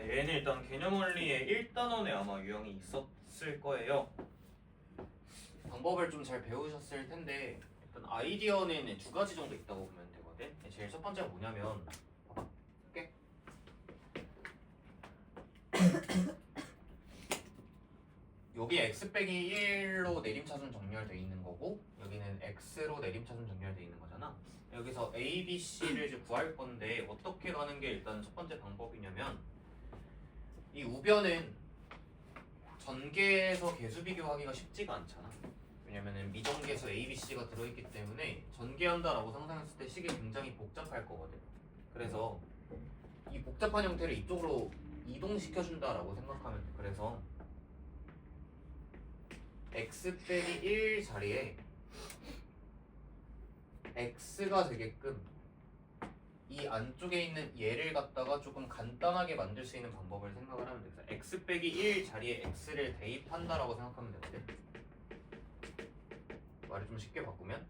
얘는 일단 개념 원리의 1단원에 아마 유형이 있었을 거예요. 방법을 좀 잘 배우셨을 텐데 일단 아이디어는 두 가지 정도 있다고 보면 되거든. 제일 첫 번째가 뭐냐면 봐봐. 볼게. 여기 x 빼기 1로 내림차순 정렬되어 있는 거고 여기는 x로 내림차순 정렬되어 있는 거잖아. 여기서 a, b, c를 이제 구할 건데 어떻게 가는 게 일단 첫 번째 방법이냐면 이 우변은 전개에서 개수 비교하기가 쉽지가 않잖아. 왜냐면은 미정계수 a, b, c가 들어있기 때문에 전개한다라고 상상했을 때 식이 굉장히 복잡할 거거든. 그래서 이 복잡한 형태를 이쪽으로 이동시켜준다라고 생각하면 돼. 그래서 x 빼기 1 자리에 x가 되게끔 이 안쪽에 있는 얘를 갖다가 조금 간단하게 만들 수 있는 방법을 생각을 하면 돼. 그래서 x 빼기 1 자리에 x를 대입한다라고 생각하면 되거든. 말을 좀 쉽게 바꾸면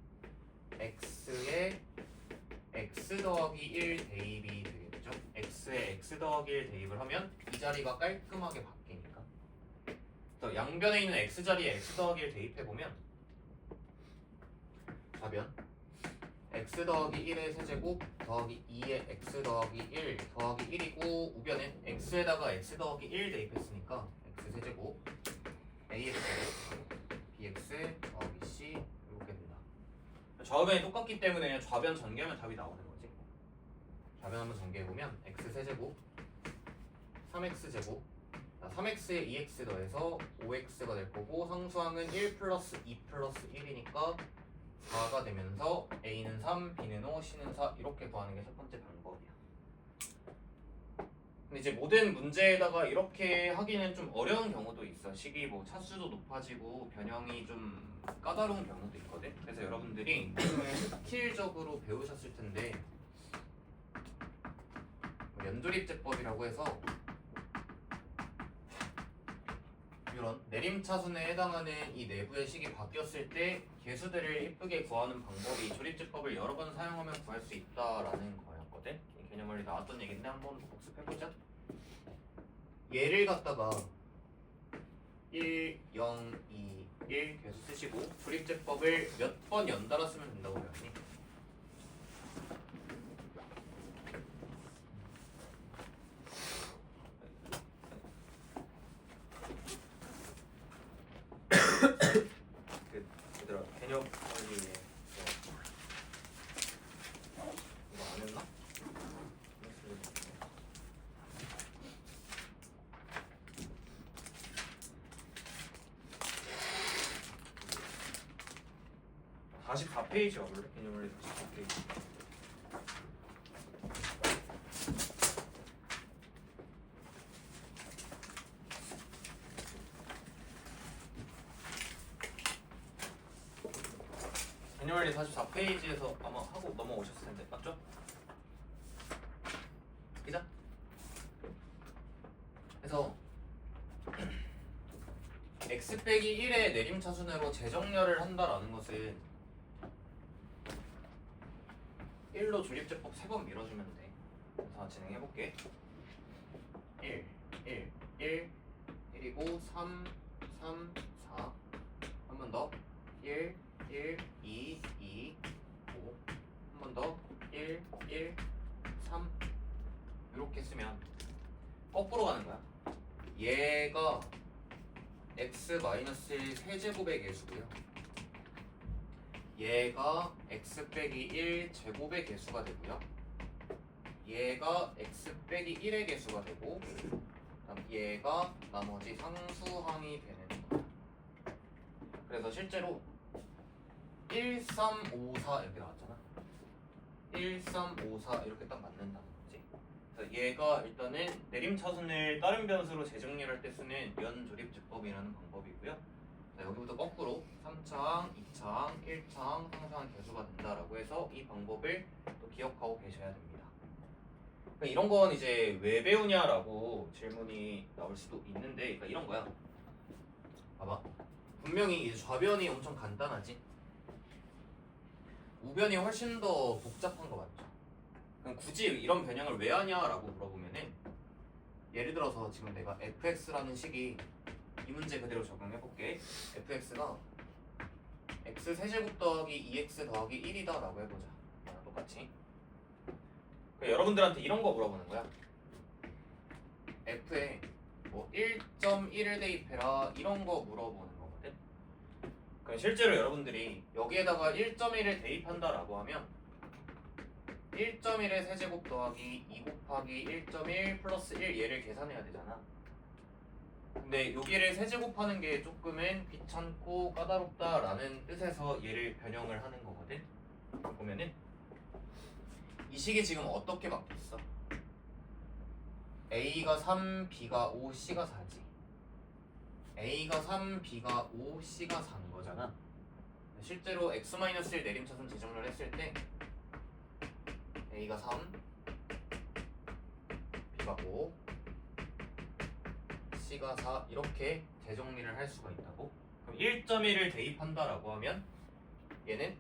x에 x 더하기 1 대입이 되겠죠. x에 x 더하기 1 대입을 하면 이 자리가 깔끔하게 바뀌니까. 그래서 양변에 있는 x 자리에 x 더하기 1 대입해보면 좌변 x 더하기 1의 세제곱 더하기 2의 x 더하기 1 더하기 1이고 우변엔 x에다가 x 더하기 1 대입했으니까 x 세제곱 ax bx 더하기 c 이렇게 된다. 좌변이 똑같기 때문에 그냥 좌변 전개하면 답이 나오는 거지. 좌변 한번 전개해보면 x 세제곱 3x 제곱 3x에 2x 더해서 5x가 될 거고 상수항은 1 플러스 2 플러스 1이니까 4가 되면서 A는 3, B는 5, C는 4 이렇게 구하는 게 첫 번째 방법이야. 근데 이제 모든 문제에다가 이렇게 하기는 좀 어려운 경우도 있어. 식이 뭐 차수도 높아지고 변형이 좀 까다로운 경우도 있거든. 그래서 여러분들이 스킬적으로 배우셨을 텐데 연조립제법이라고 해서 이런 내림차순에 해당하는 이 내부의 식이 바뀌었을 때 개수들을 이쁘게 구하는 방법이 조립제법을 여러 번 사용하면 구할 수 있다라는 거였거든. 이 개념 원리 나왔던 얘기인데 한번 복습해보자. 얘를 갖다가 1, 0, 2, 1 개수 쓰시고 조립제법을 몇 번 연달아 쓰면 된다고 배웠니? 얘들아 개념 원리에 이거 안 했나? 다시 4페이지 와볼래? 개념 원리 44페이지. 개념 원리 44페이지에서 아마 하고 넘어오셨을 텐데 맞죠? 그죠? 그래서 x 빼기 1의 내림차순으로 재정렬을 한다라는 것은 1로 조립제법 3번 밀어주면 돼. 그래서 진행해볼게. 1, 1, 1, 1이고 3, 3, 4 한 번 더 1, 1, 2, 2, 5 한 번 더 1, 1, 3 이렇게 쓰면 거꾸로 가는 거야. 얘가 x-1 세제곱의 개수고요. 얘가 x 빼기 1 제곱의 개수가 되고요. 얘가 x 빼기 1의 개수가 되고 그다음 얘가 나머지 상수항이 되는 거야. 그래서 실제로 1, 3, 5, 4 이렇게 나왔잖아. 1, 3, 5, 4 이렇게 딱 맞는다는 거지. 그래서 얘가 일단은 내림차순을 다른 변수로 재정렬할 때 쓰는 연조립제법이라는 방법이고요. 자, 여기부터 거꾸로 3차항, 2차항, 1차항, 상수항 개수가 된다라고 해서 이 방법을 또 기억하고 계셔야 됩니다. 그러니까 이런 건 이제 왜 배우냐라고 질문이 나올 수도 있는데 그러니까 이런 거야. 봐봐. 분명히 이제 좌변이 엄청 간단하지? 우변이 훨씬 더 복잡한 거 맞죠? 그럼 굳이 이런 변형을 왜 하냐라고 물어보면은 예를 들어서 지금 내가 fx라는 식이 이 문제 그대로 적용해볼게. fx가 x 세제곱 더하기 2x 더하기 1이다 라고 해보자. 똑같이. 여러분들한테 이런 거 물어보는 거야. f에 뭐 1.1을 대입해라 이런 거 물어보는 거거든. 그럼 실제로 여러분들이 여기에다가 1.1을 대입한다라고 하면 1.1의 세제곱 더하기 2 곱하기 1.1 플러스 1 얘를 계산해야 되잖아. 근데 여기를 세제곱하는 게 조금은 귀찮고 까다롭다라는 뜻에서 얘를 변형을 하는 거거든. 보면은 이 식이 지금 어떻게 바뀌었어? A가 3, B가 5, C가 4지. A가 3, B가 5, C가 4인 거잖아. 실제로 x-1 내림차순 재정렬 했을 때 A가 3, B가 5, C가 4 이렇게 재정리를 할 수가 있다고? 그럼 1.1을 대입한다라고 하면 얘는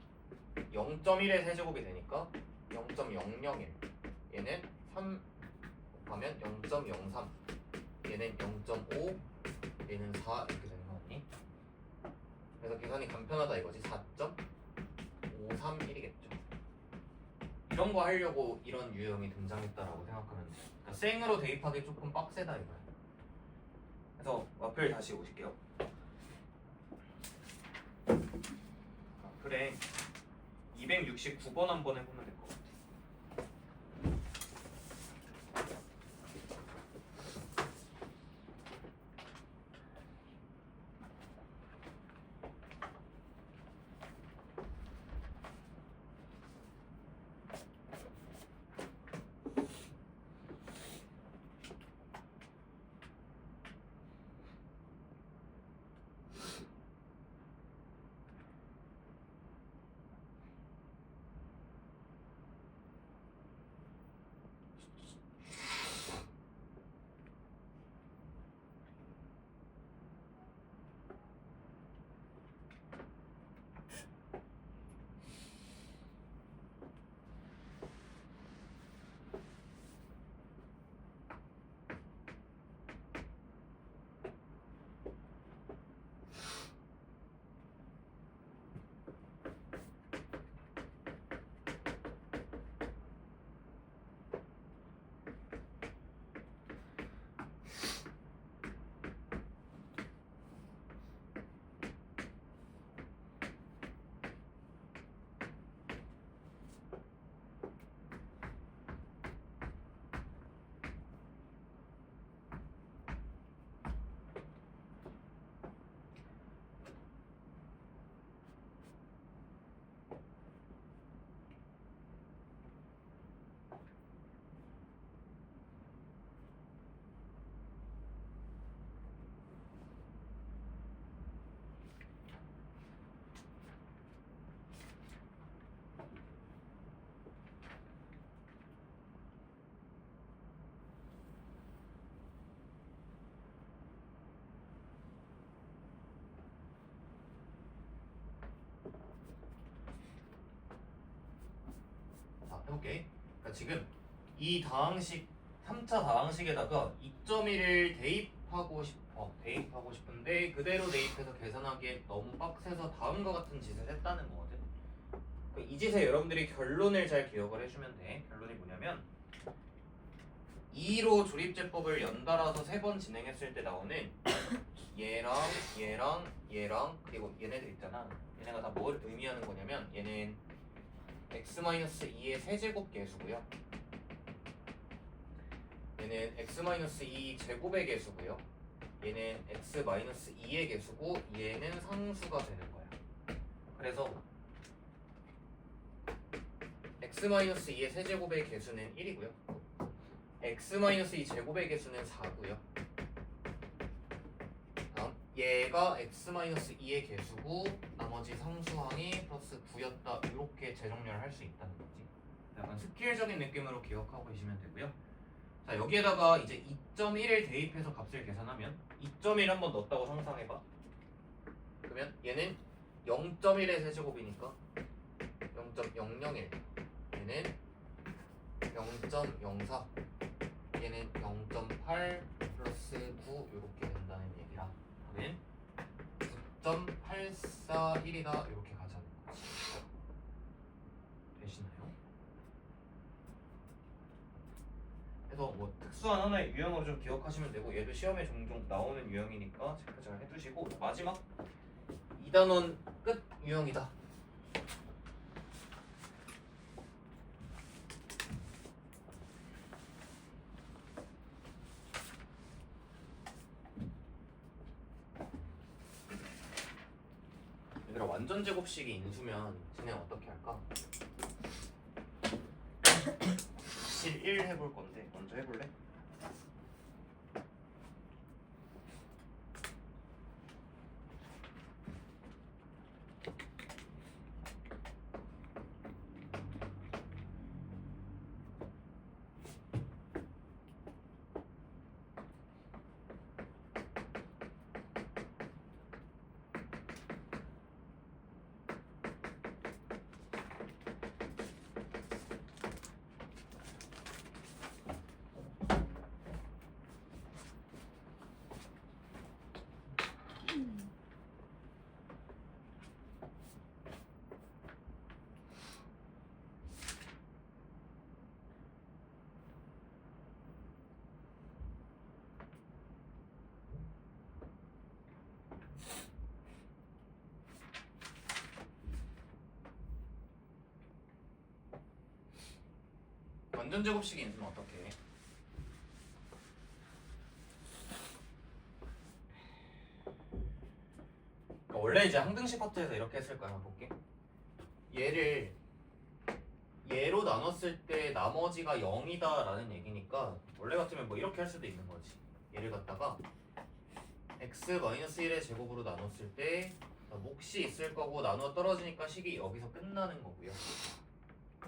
0.1의 세제곱이 되니까 0.001 얘는 3 곱하면 0.03 얘는 0.5 얘는 4 이렇게 되는 거 아니니? 그래서 계산이 간편하다 이거지. 4.531이겠죠. 이런 거 하려고 이런 유형이 등장했다라고 생각하면 돼. 그러니까 생으로 대입하기 조금 빡세다 이거야. 그래서 와플 다시 오실게요. 그래 269번 한번 해보면 될 것 같아. 해볼게. 그러니까 지금 이 다항식 3차 다항식에다가 2.1을 대입하고 싶은데 그대로 대입해서 계산하기에 너무 빡세서 다음과 같은 짓을 했다는 거거든. 이 짓에 여러분들이 결론을 잘 기억을 해주면 돼. 결론이 뭐냐면 2로 조립제법을 연달아서 3번 진행했을 때 나오는 얘랑 얘랑 얘랑 그리고 얘네들 있잖아. 얘네가 다 뭘 의미하는 거냐면 얘는 x-2의 세제곱 계수고요. 얘는 x-2 제곱의 계수고요. 얘는 x-2의 계수고 얘는 상수가 되는 거야. 그래서 x-2의 세제곱의 계수는 1이고요. x-2 제곱의 계수는 4고요. 다음 얘가 x-2의 계수고 나머지 상수항이 플러스 9였다. 이렇게 재정렬을 할 수 있다는 거지. 약간 스킬적인 느낌으로 기억하고 계시면 되고요. 자, 여기에다가 이제 2.1을 대입해서 값을 계산하면 2.1 한번 넣었다고 상상해봐. 그러면 얘는 0.1의 세제곱이니까 0.001 얘는 0.04 얘는 0.8 플러스 9 이렇게 된다는 얘기라 그러면 9.841이다 이렇게 가자는 거지. 되시나요? 그래서 뭐 특수한 하나의 유형으로 좀 기억하시면 되고 얘도 시험에 종종 나오는 유형이니까 체크 잘 해두시고 마지막 2단원 끝 유형이다. 얘들아 완전 제곱식이 인수면 진행 어떻게 할까? 1 해볼 건데 먼저 해볼래? 완전 제곱식이 있으면 어떻게 해? 그러니까 원래 이제 항등식 파트에서 이렇게 했을 거야. 한번 볼게. 얘로 나눴을 때 나머지가 0이다 라는 얘기니까 원래 같으면 뭐 이렇게 할 수도 있는 거지. 얘를 갖다가 x-1의 제곱으로 나눴을 때 몫이 있을 거고 나누어 떨어지니까 식이 여기서 끝나는 거고요.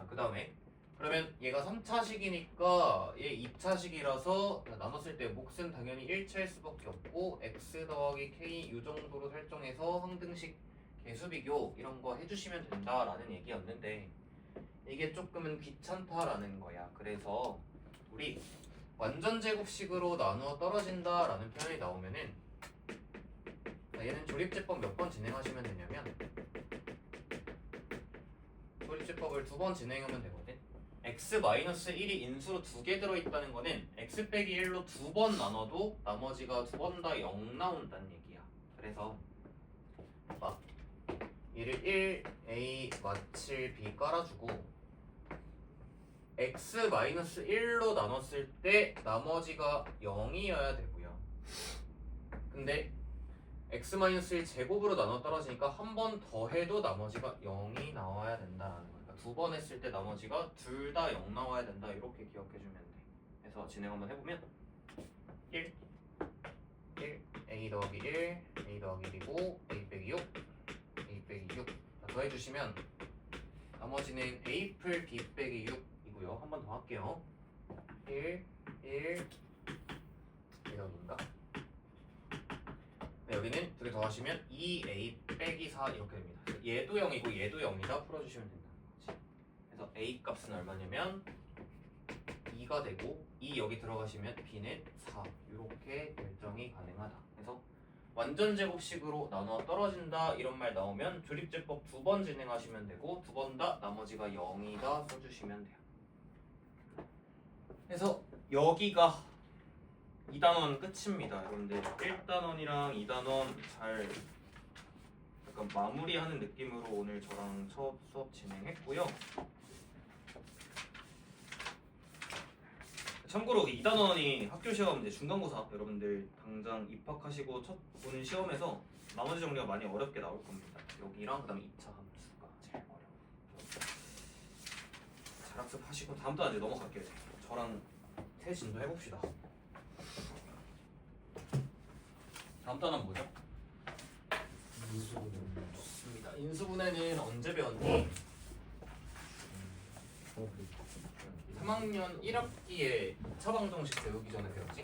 그 다음에 그러면 얘가 3차식이니까 얘 2차식이라서 나눴을 때 몫은 당연히 1차일 수밖에 없고 x 더하기 k 이 정도로 설정해서 항등식 개수비교 이런 거 해주시면 된다라는 얘기였는데 이게 조금은 귀찮다라는 거야. 그래서 우리 완전 제곱식으로 나누어 떨어진다라는 표현이 나오면은 얘는 조립제법 몇 번 진행하시면 되냐면 조립제법을 2번 진행하면 되거든. x-1이 인수로 2개 들어있다는 거는 x 빼기 1로 2번 나눠도 나머지가 2번 다 0 나온다는 얘기야. 그래서 봐. 얘를 1a 마칠 b 깔아주고 x-1로 나눴을 때 나머지가 0이어야 되고요. 근데 x-1 제곱으로 나눠 떨어지니까 한 번 더 해도 나머지가 0이 나와야 된다는 거야. 그러니까 2번 했을 때 나머지가 둘 다 0 나와야 된다. 이렇게 기억해주면 돼. 그래서 진행 한번 해보면 1 a 더하기 1 a 더하기 1이고 a 빼기 6 a 빼기 6 더해주시면 나머지는 a 풀 b 빼기 6이고요. 한 번 더 할게요. 1 여기인가? 네, 여기는 두 개 더하시면 2a 빼기 4 이렇게 됩니다. 얘도 0이고 얘도 0이다 풀어주시면 된다는 거지. 그래서 a 값은 얼마냐면 2가 되고 2 여기 들어가시면 b는 4 이렇게 결정이 가능하다. 그래서 완전 제곱식으로 나눠 떨어진다 이런 말 나오면 조립제법 2번 진행하시면 되고 2번 다 나머지가 0이다 써주시면 돼요. 그래서 여기가 2단원 끝입니다. 여러분들 1단원이랑 2단원 잘 약간 마무리하는 느낌으로 오늘 저랑 첫 수업 진행했고요. 참고로 2단원이 학교 시험 이제 중간고사 여러분들 당장 입학하시고 첫 보는 시험에서 나머지 정리가 많이 어렵게 나올 겁니다. 여기랑 그다음에 2차 함수가 제일 어려워요. 잘 학습하시고 다음 단 이제 넘어갈게요. 저랑 새 진도 해봅시다. 다음 단은 뭐죠? 인수분해. 좋습니다. 인수분해는 언제 배웠니? 3학년 1학기에 2차 방정식 배우기 전에 배웠지?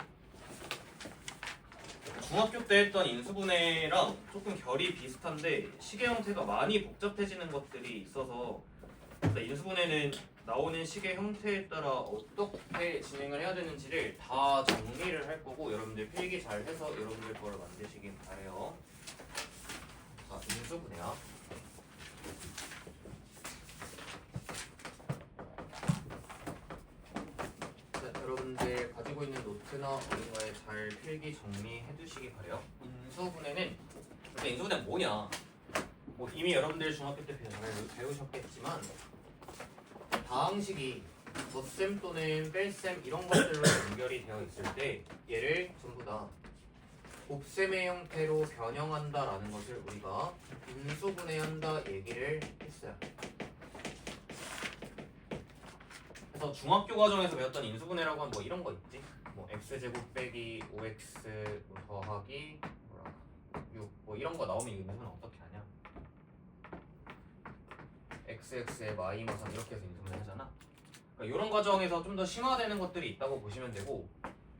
중학교 때 했던 인수분해랑 조금 결이 비슷한데 식의 형태가 많이 복잡해지는 것들이 있어서 인수분해는 나오는 식의 형태에 따라 어떻게 진행을 해야 되는지를 다 정리를 할 거고 여러분들 필기 잘 해서 여러분들 거를 만드시길 바래요. 자, 인수분해야. 자, 여러분들 가지고 있는 노트나 어딘가에 잘 필기 정리해 두시기 바래요. 인수분해는 근데 인수분해는 뭐냐? 뭐 이미 여러분들 중학교 때 잘 배우셨겠지만 다항식이 덧셈 또는 뺄셈 이런 것들로 연결이 되어 있을 때 얘를 전부 다 곱셈의 형태로 변형한다라는 것을 우리가 인수분해한다 얘기를 했어요. 그래서 중학교 과정에서 배웠던 인수분해라고 하면 뭐 이런 거 있지? 뭐 x제곱 빼기 5x 더하기 6 뭐 이런 거 나오면 인수분해 어떻게 하냐? xx에 마이너스 3 이렇게 해서 인수분해 하잖아. 그러니까 이런 과정에서 좀 더 심화되는 것들이 있다고 보시면 되고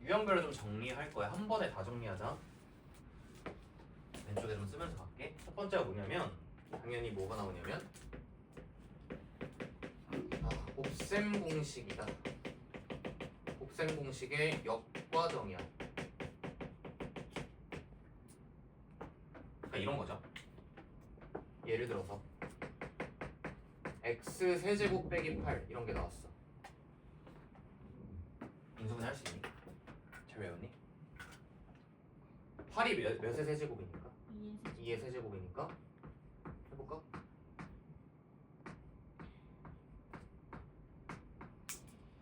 유형별로 좀 정리할 거야. 한 번에 다 정리하자. 왼쪽에 좀 쓰면서 갈게. 첫 번째가 뭐냐면 당연히 뭐가 나오냐면 곱셈 공식이다. 곱셈 공식의 역과정이야. 그러니까 이런 거죠. 예를 들어서 x 세제곱 빼기 8 이런 게 나왔어. 인수분해 할 수 있니? 잘 외웠니? 8이 몇의 세제곱이니까? 2의 세제곱이니까 해볼까?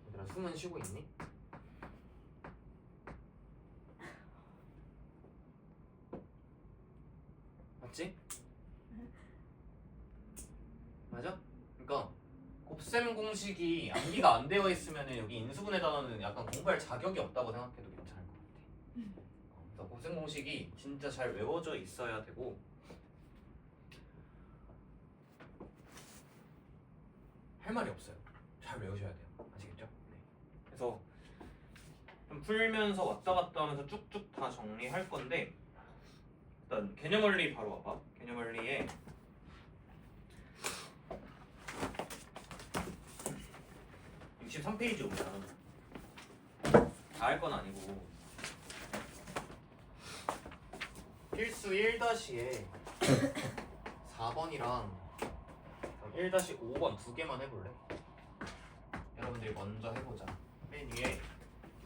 얘들아 숨은 쉬고 있니? 맞지? 맞아? 그러니까 곱셈 공식이 암기가 안 되어 있으면 여기 인수분해 단어는 약간 공부할 자격이 없다고 생각해도 괜찮을 것 같아. 그래서 곱셈 공식이 진짜 잘 외워져 있어야 되고 할 말이 없어요. 잘 외우셔야 돼요. 아시겠죠? 네. 그래서 좀 풀면서 왔다 갔다 하면서 쭉쭉 다 정리할 건데 일단 개념 원리 바로 와봐. 개념 원리에 63페이지 오면 다 할 건 아니고 필수 1-에 4번이랑 1-5번 두 개만 해볼래? 여러분들이 먼저 해보자. 맨 위에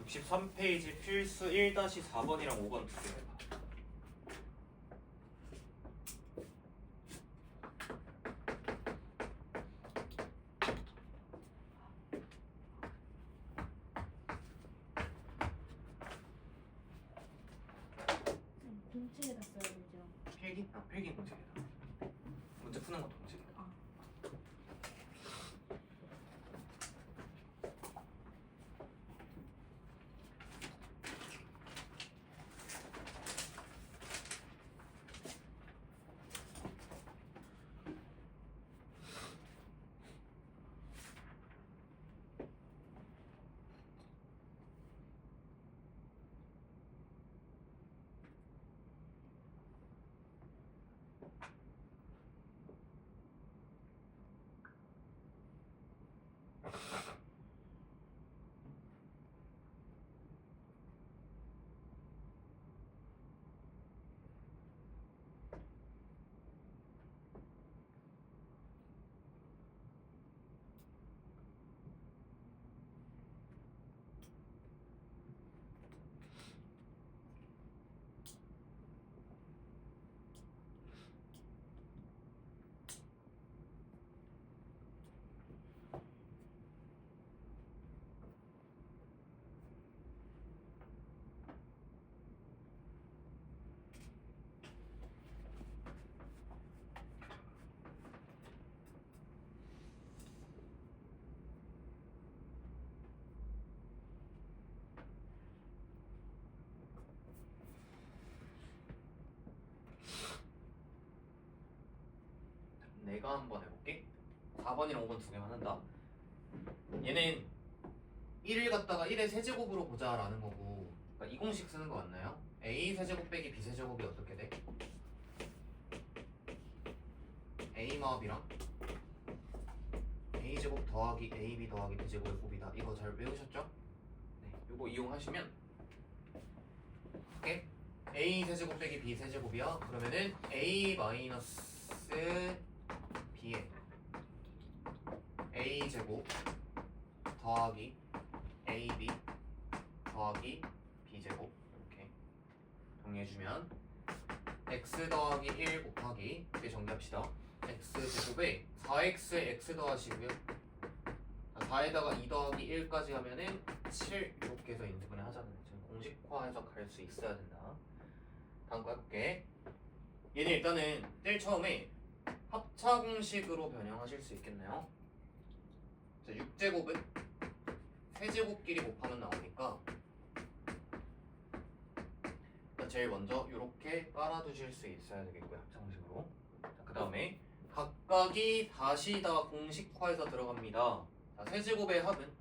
63페이지 필수 1-4번이랑 5번 두 개 해봐. 동치에다 써야 되죠. 필기? 필기 공책이다. 문제 푸는 것도 공책이다. 내가 한번 해볼게. 4번이랑 5번 두 개만 한다. 얘는 1을 갖다가 1의 세제곱으로 보자라는 거고 그러니까 이 공식 쓰는 거 맞나요? A 세제곱 빼기 B 세제곱이 어떻게 돼? A 마업이랑 A A제곱 더하기 AB 더하기 B제곱의 곱이다. 이거 잘 외우셨죠? 네, 이거 이용하시면 오케이? A 세제곱 빼기 B 세제곱이야. 그러면은 A 마이너스 B에 A 제곱 더하기 AB 더하기 B 제곱 이렇게 정리해주면 x 더하기 1 곱하기 이렇게 정리합시다. x 제곱에 4x x 더하시고요. 4에다가 2 더하기 1까지 하면은 7 이렇게 해서 인수분해 하잖아요. 지금 공식화해서 갈 수 있어야 된다. 다음 거 해볼게. 얘는 일단은 제일 처음에 합차 공식으로 변형하실 수 있겠네요. 자, 6제곱은 세제곱끼리 곱하면 나오니까 제일 먼저 이렇게 깔아두실 수 있어야 되겠고요. 합차 공식으로. 그 다음에 각각이 다시 다 공식화해서 들어갑니다. 자, 세제곱의 합은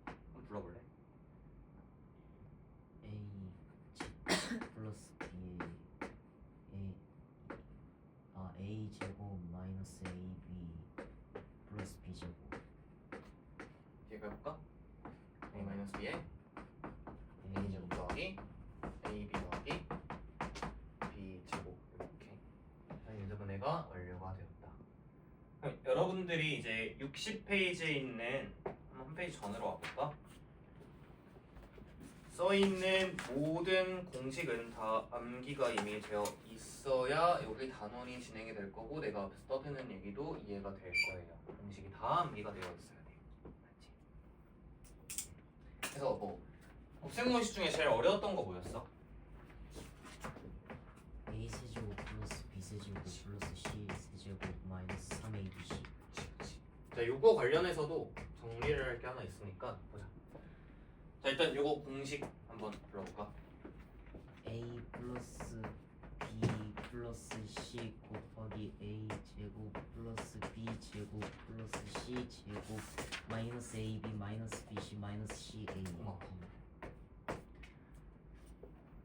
한번 불러볼래? A 플러스 B A 제곱 마이너스 AB 플러스 B 제곱. 뒤에 가볼까? A 마이너스 B에 A 제곱 더하기 AB 더하기 B 제곱 이렇게 인수분해가 완료가 되었다. 그럼 여러분들이 이제 60페이지에 있는 한 페이지 전으로 와볼까? 써있는 모든 공식은 다 암기가 이미 되어 있어야 여기 단원이 진행이 될 거고 내가 앞에서 떠드는 얘기도 이해가 될 거예요. 공식이 다 암기가 되어 있어야 돼. 맞지? 그래서 뭐 곱셈공식 중에 제일 어려웠던 거 뭐였어? A 세제곱 플러스 B 세제곱 플러스 C 세제곱 마이너스 3ABC. 자, 요거 관련해서도 정리를 할 게 하나 있으니까 보자. 자, 일단 요거 공식 한번 불러볼까? A 플러스 B 플러스 C 곱하기 A 제곱 플러스 B 제곱 플러스 C 제곱 마이너스 AB 마이너스 BC 마이너스 CA.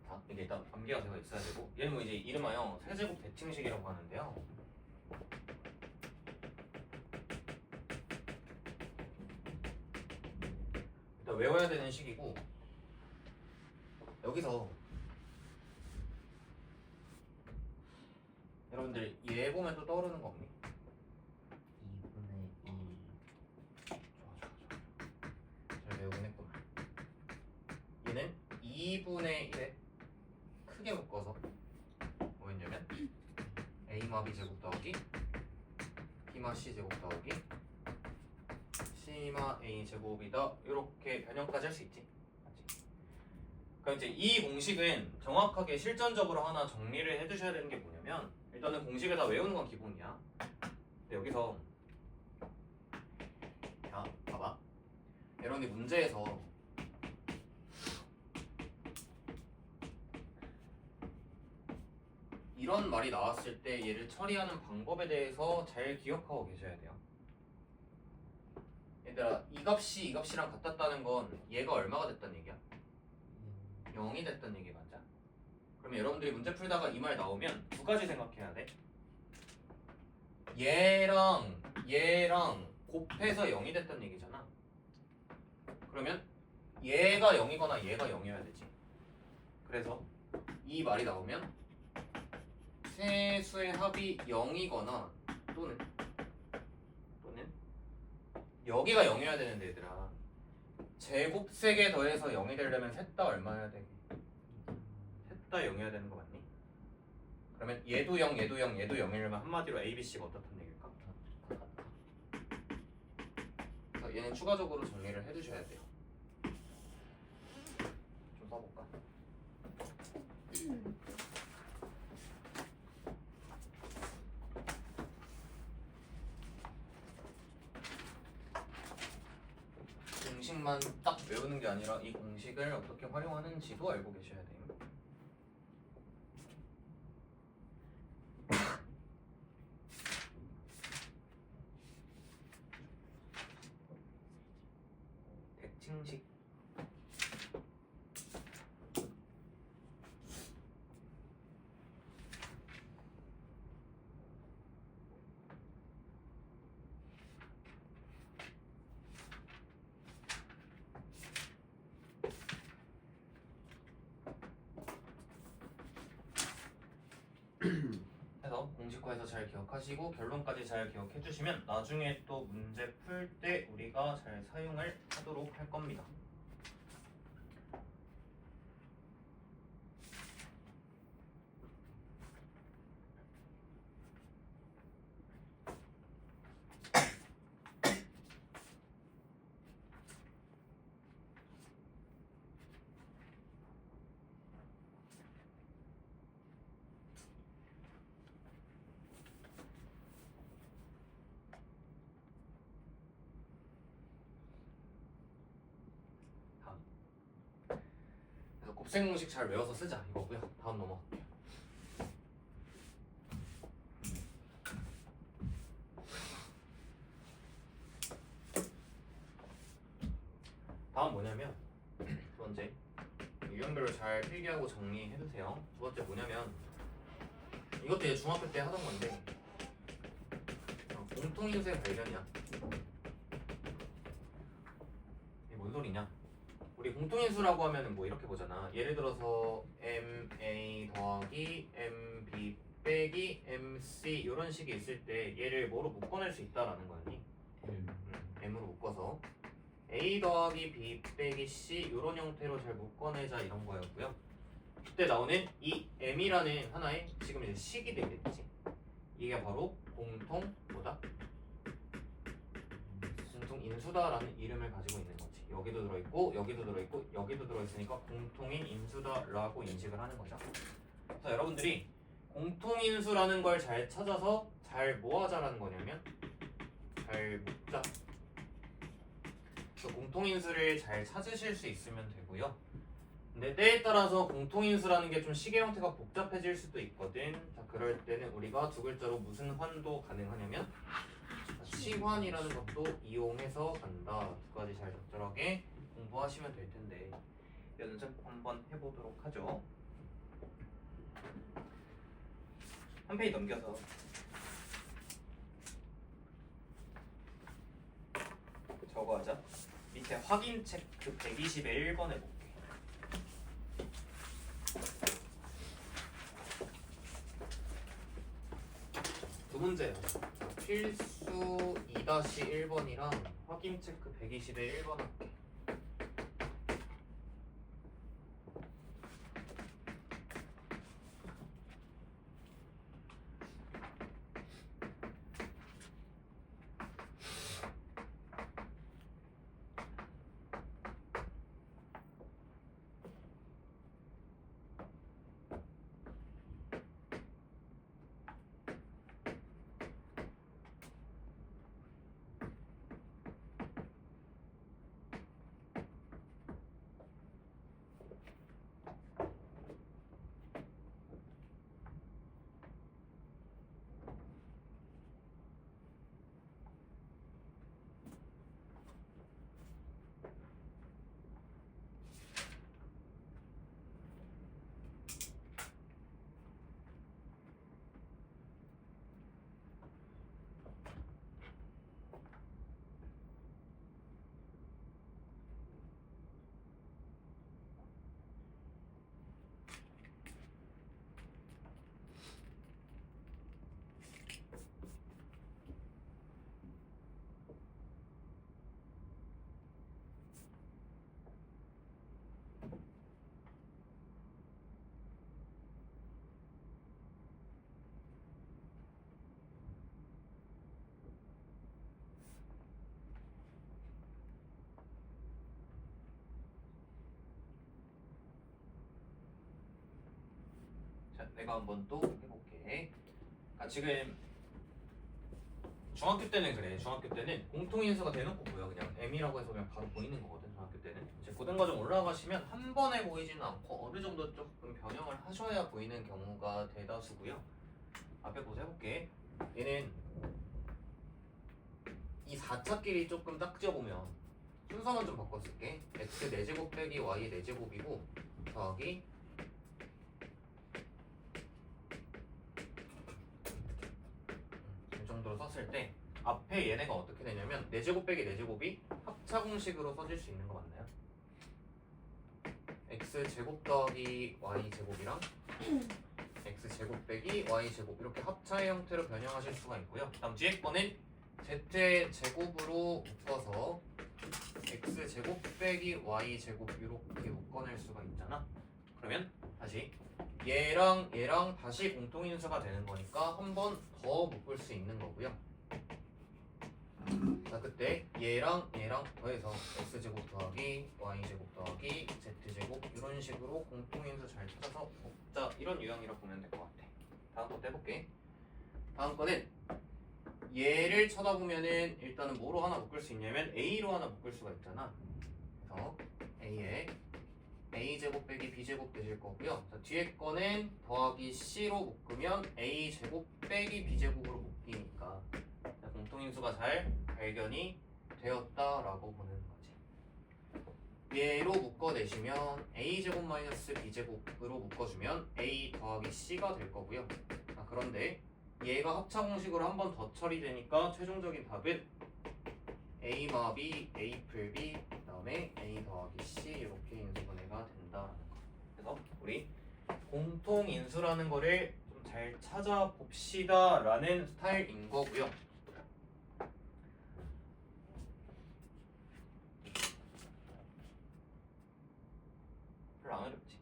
자, 이게 일단 암기가 되어 있어야 되고 얘는 뭐 이제 이름하여 세제곱 대칭식이라고 하는데요. 일단 외워야 되는 식이고 여기서 여러분들 얘 보면 또 떠오르는 거 없니? 2분의 2. 좋아. 잘 배우긴 했구만. 얘는 2분의 1에 크게 묶어서 뭐였냐면 A마 B 제곱 더하기 B마 C 제곱 더하기 C마 A 제곱이다 이렇게 변형까지 할 수 있지. 맞지? 그럼 이제 이 공식은 정확하게 실전적으로 하나 정리를 해두셔야 되는 게 뭐냐면 일단은 공식을 다 외우는 건 기본이야. 근데 여기서 자 봐봐. 여러분이 문제에서 이런 말이 나왔을 때 얘를 처리하는 방법에 대해서 잘 기억하고 계셔야 돼요. 얘들아 이 값이 이 값이랑 같았다는 건 얘가 얼마가 됐다는 얘기야? 0이 됐다는 얘기 맞아? 그러면 여러분들이 문제 풀다가 이 말 나오면 두 가지 생각해야 돼. 얘랑 곱해서 0이 됐다는 얘기잖아. 그러면 얘가 0이거나 얘가 0이어야 되지. 그래서 이 말이 나오면 세 수의 합이 0이거나 또는 여기가 0이어야 되는데 얘들아 제곱 3개 더해서 0이 되려면 셋 다 얼마여야 돼? 셋 다 0이어야 되는 거 맞니? 그러면 얘도 0, 얘도 0, 얘도 0이려면 한마디로 A, B, C가 어떻다는 얘기일까? 그래서 얘는 추가적으로 정리를 해두셔야 돼요. 좀 써볼까? 공식만 딱 외우는 게 아니라 이 공식을 어떻게 활용하는지도 알고 계셔야 돼요. 대칭식 공식화해서 잘 기억하시고 결론까지 잘 기억해 주시면 나중에 또 문제 풀 때 우리가 잘 사용을 하도록 할 겁니다. 그래서 곱셈 공식 잘 외워서 쓰자 이거고요. 다음 넘어갈게요. 다음 뭐냐면 두 번째 유형별로 잘 필기하고 정리해두세요. 두 번째 뭐냐면 이것도 이제 중학교 때 하던 건데 공통인수의 발견이야. 이게 뭔 소리냐? 우리 공통인수라고 하면은 뭐 이렇게 보잖아. 예를 들어서 MA 더하기 MB 빼기 MC 이런 식이 있을 때 얘를 뭐로 묶어낼 수 있다라는 거니? M으로 묶어서 A 더하기 B 빼기 C 이런 형태로 잘 묶어내자 이런 거였고요. 그때 나오는 이 M이라는 하나의 지금 이제 식이 되겠지. 이게 바로 공통 뭐다? 공통 인수다라는 이름을 가지고 있는 거지. 여기도 들어있고 여기도 들어있고 여기도 들어있으니까 공통인 인수다라고 인식을 하는 거죠. 그래서 여러분들이 공통인수라는 걸 잘 찾아서 잘 뭐하자라는 거냐면 잘 묶자. 그래서 공통인수를 잘 찾으실 수 있으면 되고요. 근데 때에 따라서 공통인수라는 게 좀 식의 형태가 복잡해질 수도 있거든. 자, 그럴 때는 우리가 두 글자로 무슨 환도 가능하냐면 시환이라는 것도 이용해서 간다. 두 가지 잘 적절하게 공부하시면 될 텐데 연습 한번 해보도록 하죠. 한 페이지 넘겨서 저거 하자. 밑에 확인 체크 120의 1번 해볼게. 두 문제요. 필수 2-1번이랑 확인 체크 120의 1번 할게. 자, 내가 한번 또 해볼게. 아, 지금 중학교 때는 그래. 중학교 때는 공통인수가 대놓고 보여. 그냥 M이라고 해서 그냥 바로 보이는 거거든. 중학교 때는. 이제 고등과정 올라가시면 한 번에 보이지는 않고 어느 정도 조금 변형을 하셔야 보이는 경우가 대다수고요. 앞에 보자 해볼게. 얘는 이 4차끼리 조금 딱 지어보면 순서만 좀 바꿨을게. x 4제곱 빼기 y 4제곱이고 더하기 이 정도로 썼을 때 앞에 얘네가 어떻게 되냐면 4제곱 빼기 4제곱이 합차 공식으로 써질 수 있는 거 맞나요? x 제곱 더하기 y 제곱이랑 x x제곱 빼기 y제곱 이렇게 합차의 형태로 변형하실 수가 있고요. 다음 뒤에 거는 z의 제곱으로 묶어서 x제곱 빼기 y제곱 이렇게 묶어낼 수가 있잖아. 그러면 다시 얘랑 얘랑 다시 공통인수가 되는 거니까 한 번 더 묶을 수 있는 거고요. 자, 그때 얘랑 얘랑 더해서 x제곱 더하기 y제곱 더하기 z제곱 이런 식으로 공통인수 잘 찾아서 먹자, 이런 유형이라고 보면 될 것 같아. 다음 거 해볼게. 다음 거는 얘를 쳐다보면은 일단은 뭐로 하나 묶을 수 있냐면 a로 하나 묶을 수가 있잖아. 그래서 a에 a제곱 빼기 b제곱 되실 거고요. 자, 뒤에 거는 더하기 c로 묶으면 a제곱 빼기 b제곱으로 묶이니까 공통인수가 잘 발견이 되었다라고 보는 거지. 얘로 묶어내시면 a제곱 마이너스 b제곱으로 묶어주면 a 더하기 c가 될 거고요. 자, 그런데 얘가 합차 공식으로 한 번 더 처리되니까 최종적인 답은 a 마비 a 풀 b 그 다음에 a 더하기 c 이렇게 인수분해가 된다라는 거. 그래서 우리 공통인수라는 거를 좀 잘 찾아봅시다 라는 스타일인 거고요. 별로 안 어렵지?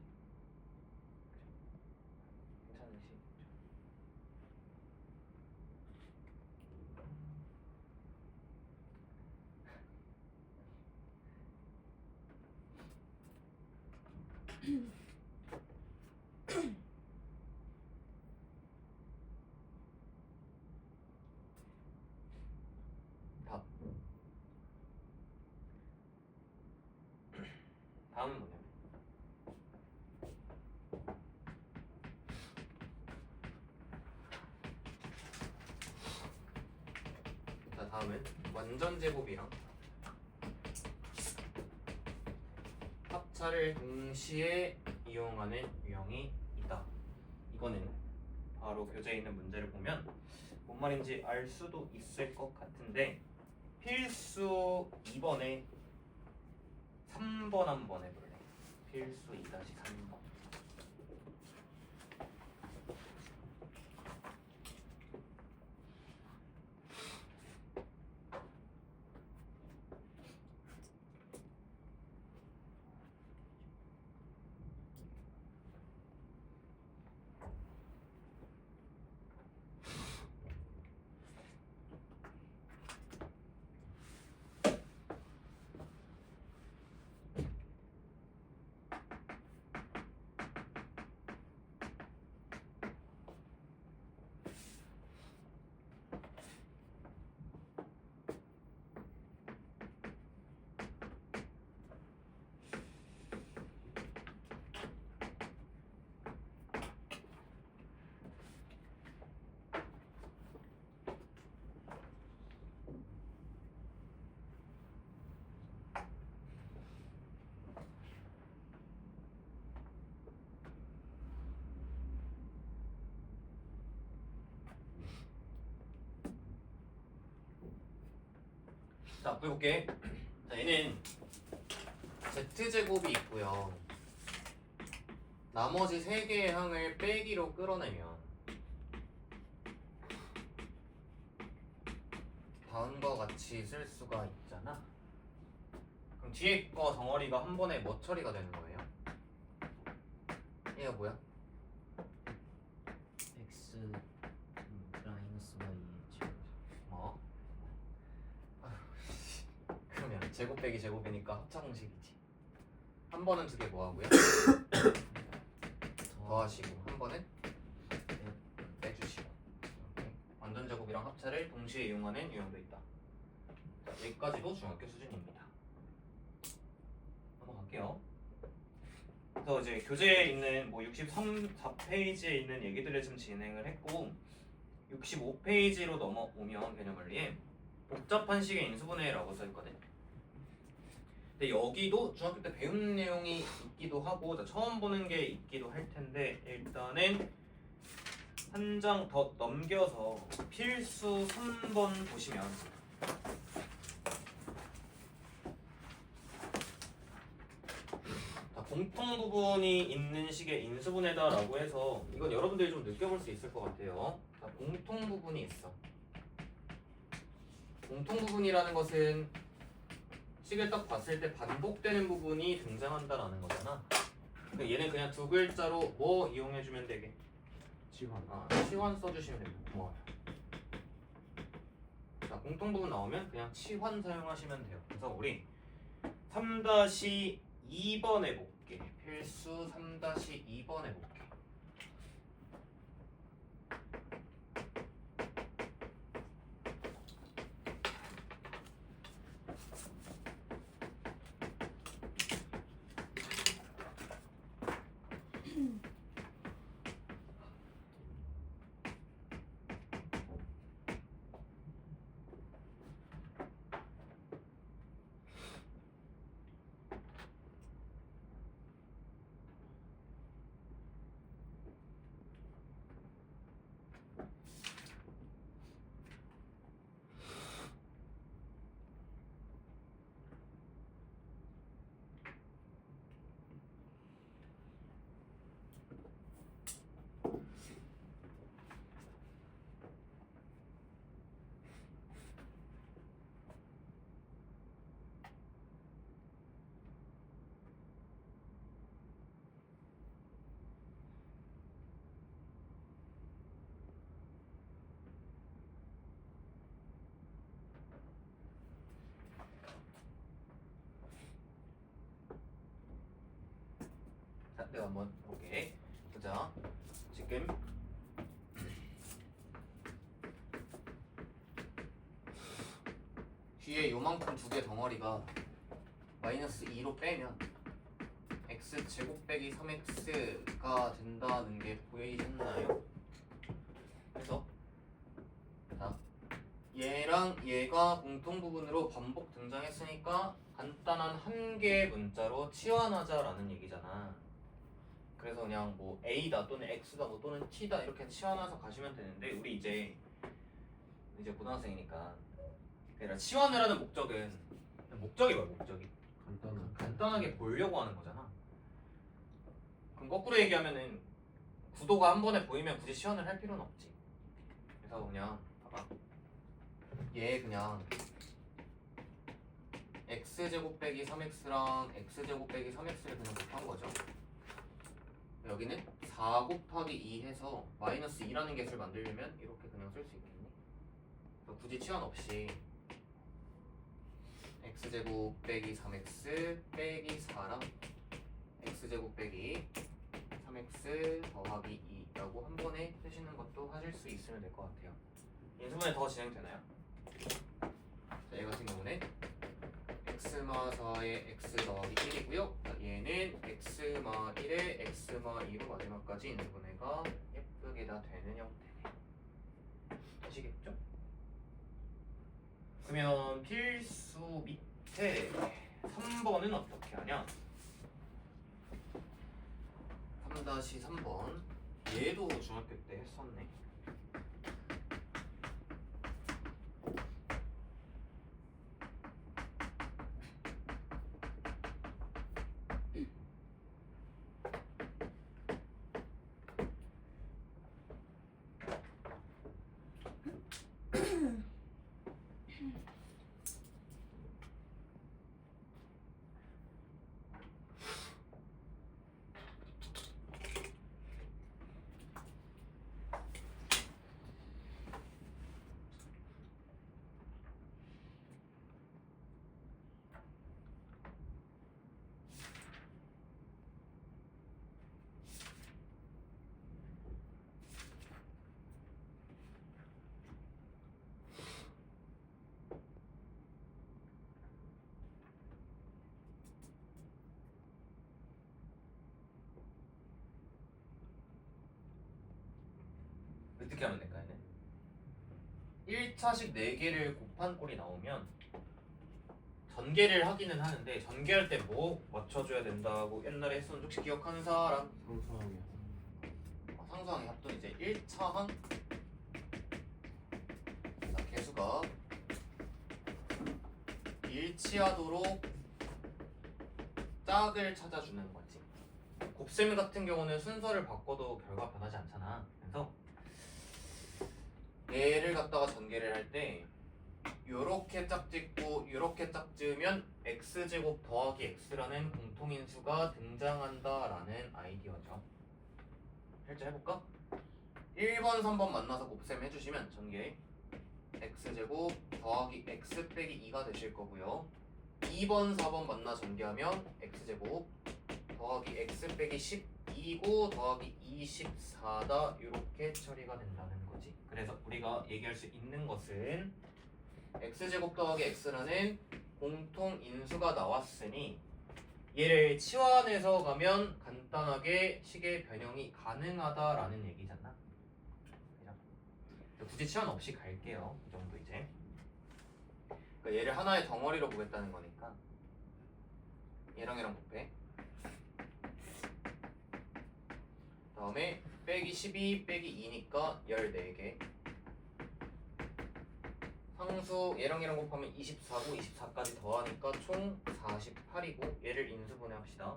괜찮으시? 답. 다음은 뭐냐면 자, 다음은 완전 제곱이랑 합차를 동시에 이용하는 유형이 있다. 이거는 바로 교재에 있는 문제를 보면 뭔 말인지 알 수도 있을 것 같은데 필수 2번에 3번 한번 해볼래? 필수 2-3번. 자, 보여볼게. 자, 얘는 z제곱이 있고요. 나머지 3개의 항을 빼기로 끌어내면 다음과 같이 쓸 수가 있잖아. 그럼 뒤에 거 덩어리가 한 번에 뭐 처리가 되는 거예요? 얘가 뭐야? x 마이너스 y 제곱. 그러면 제곱 빼기 제곱이니까 합차 공식이지. 한 번은 2개 뭐 하고요? 더하시고 한 번은 빼주시고. 이렇게 완전 제곱이랑 합차를 동시에 이용하는 유형도 있다. 자, 여기까지도 중학교 수준입니다. 넘어갈게요. 그래서 이제 교재에 있는 뭐 63-4페이지에 있는 얘기들을 좀 진행을 했고 65페이지로 넘어오면 개념원리에 복잡한 식의 인수분해라고 써있거든. 근데 여기도 중학교 때 배운 내용이 있기도 하고 처음 보는 게 있기도 할 텐데 일단은 한 장 더 넘겨서 필수 3번 보시면 자, 공통 부분이 있는 식의 인수분해다라고 해서 이건 여러분들이 좀 느껴볼 수 있을 것 같아요. 자, 공통 부분이 있어. 공통 부분이라는 것은 식을 딱 봤을 때 반복되는 부분이 등장한다라는 거잖아. 그러니까 얘는 그냥 두 글자로 뭐 이용해주면 되게? 치환. 치환 써주시면 됩니다. 좋아요. 자, 공통 부분 나오면 그냥 치환 사용하시면 돼요. 그래서 우리 3-2번 해볼게. 필수 3-2번 해볼게. 자, 내가 한번 볼게. 보자. 지금 뒤에 요만큼 두 개 덩어리가 마이너스 2로 빼면 x제곱 빼기 3x가 된다는 게 보이셨나요? 그래서 자, 얘랑 얘가 공통 부분으로 반복 등장했으니까 간단한 한 개의 문자로 치환하자라는 얘기잖아. 그래서 그냥 뭐 a다 또는 x다 뭐 또는 t다 이렇게 치환해서 가시면 되는데 우리 이제 고등학생이니까 그러니까 치환을 하는 목적이 뭐야? 목적이 간단하게 보려고 하는 거잖아. 그럼 거꾸로 얘기하면은 구도가 한 번에 보이면 굳이 치환을 할 필요는 없지. 그래서 그냥 봐봐. 얘 그냥 x제곱 빼기 3x랑 x제곱 빼기 3x를 그냥 곱한 거죠. 여기는 4 곱하기 2 해서 마이너스 2라는 개수를 만들려면 이렇게 그냥 쓸 수 있겠니? 그래서 굳이 치환 없이 x제곱 빼기 3x 빼기 4랑 x제곱 빼기 3x 더하기 2라고 한 번에 쓰시는 것도 하실 수 있으면 될 것 같아요. 인수분해 더 진행되나요? 자, 얘 같은 경우는 x마 4에 x 더하기 1이고요. 얘는 x마 1에 x마 2로 마지막까지 인수분해가 예쁘게 다 되는 형태네. 아시겠죠? 그러면 필수 밑에 3번은 어떻게 하냐? 3-3번 얘도 중학교 때 했었네. 어떻게 하면 될까요? 1차식 4개를 곱한 꼴이 나오면 전개를 하기는 하는데 전개할 때 뭐 맞춰줘야 된다고 옛날에 했었는데 혹시 기억하는 사람? 상수항이요. 상수항의 합도 이제 1차항 자, 개수가 일치하도록 짝을 찾아주는 거지. 곱셈 같은 경우는 순서를 바꿔도 결과 변하지 않잖아. 그래서 얘를 갖다가 전개를 할 때 요렇게 짝짓고 요렇게 짝지으면 x제곱 더하기 x라는 공통인수가 등장한다라는 아이디어죠. 실제 해볼까? 1번, 3번 만나서 곱셈 해주시면 전개 x제곱 더하기 x 빼기 2가 되실 거고요. 2번, 4번 만나 전개하면 x제곱 더하기 x 빼기 12고 더하기 24다 이렇게 처리가 된다는 거지. 그래서 우리가 얘기할 수 있는 것은 x제곱 더하기 x라는 공통인수가 나왔으니 얘를 치환해서 가면 간단하게 식의 변형이 가능하다라는 얘기잖아. 그죠? 굳이 치환 없이 갈게요. 이 정도 이제. 그러니까 얘를 하나의 덩어리로 보겠다는 거니까 얘랑 얘랑 곱해. 다음에 빼기 12 빼기 2니까 14개. 상수 얘랑 얘랑 곱하면 24고 24까지 더하니까 총 48이고 얘를 인수분해 합시다.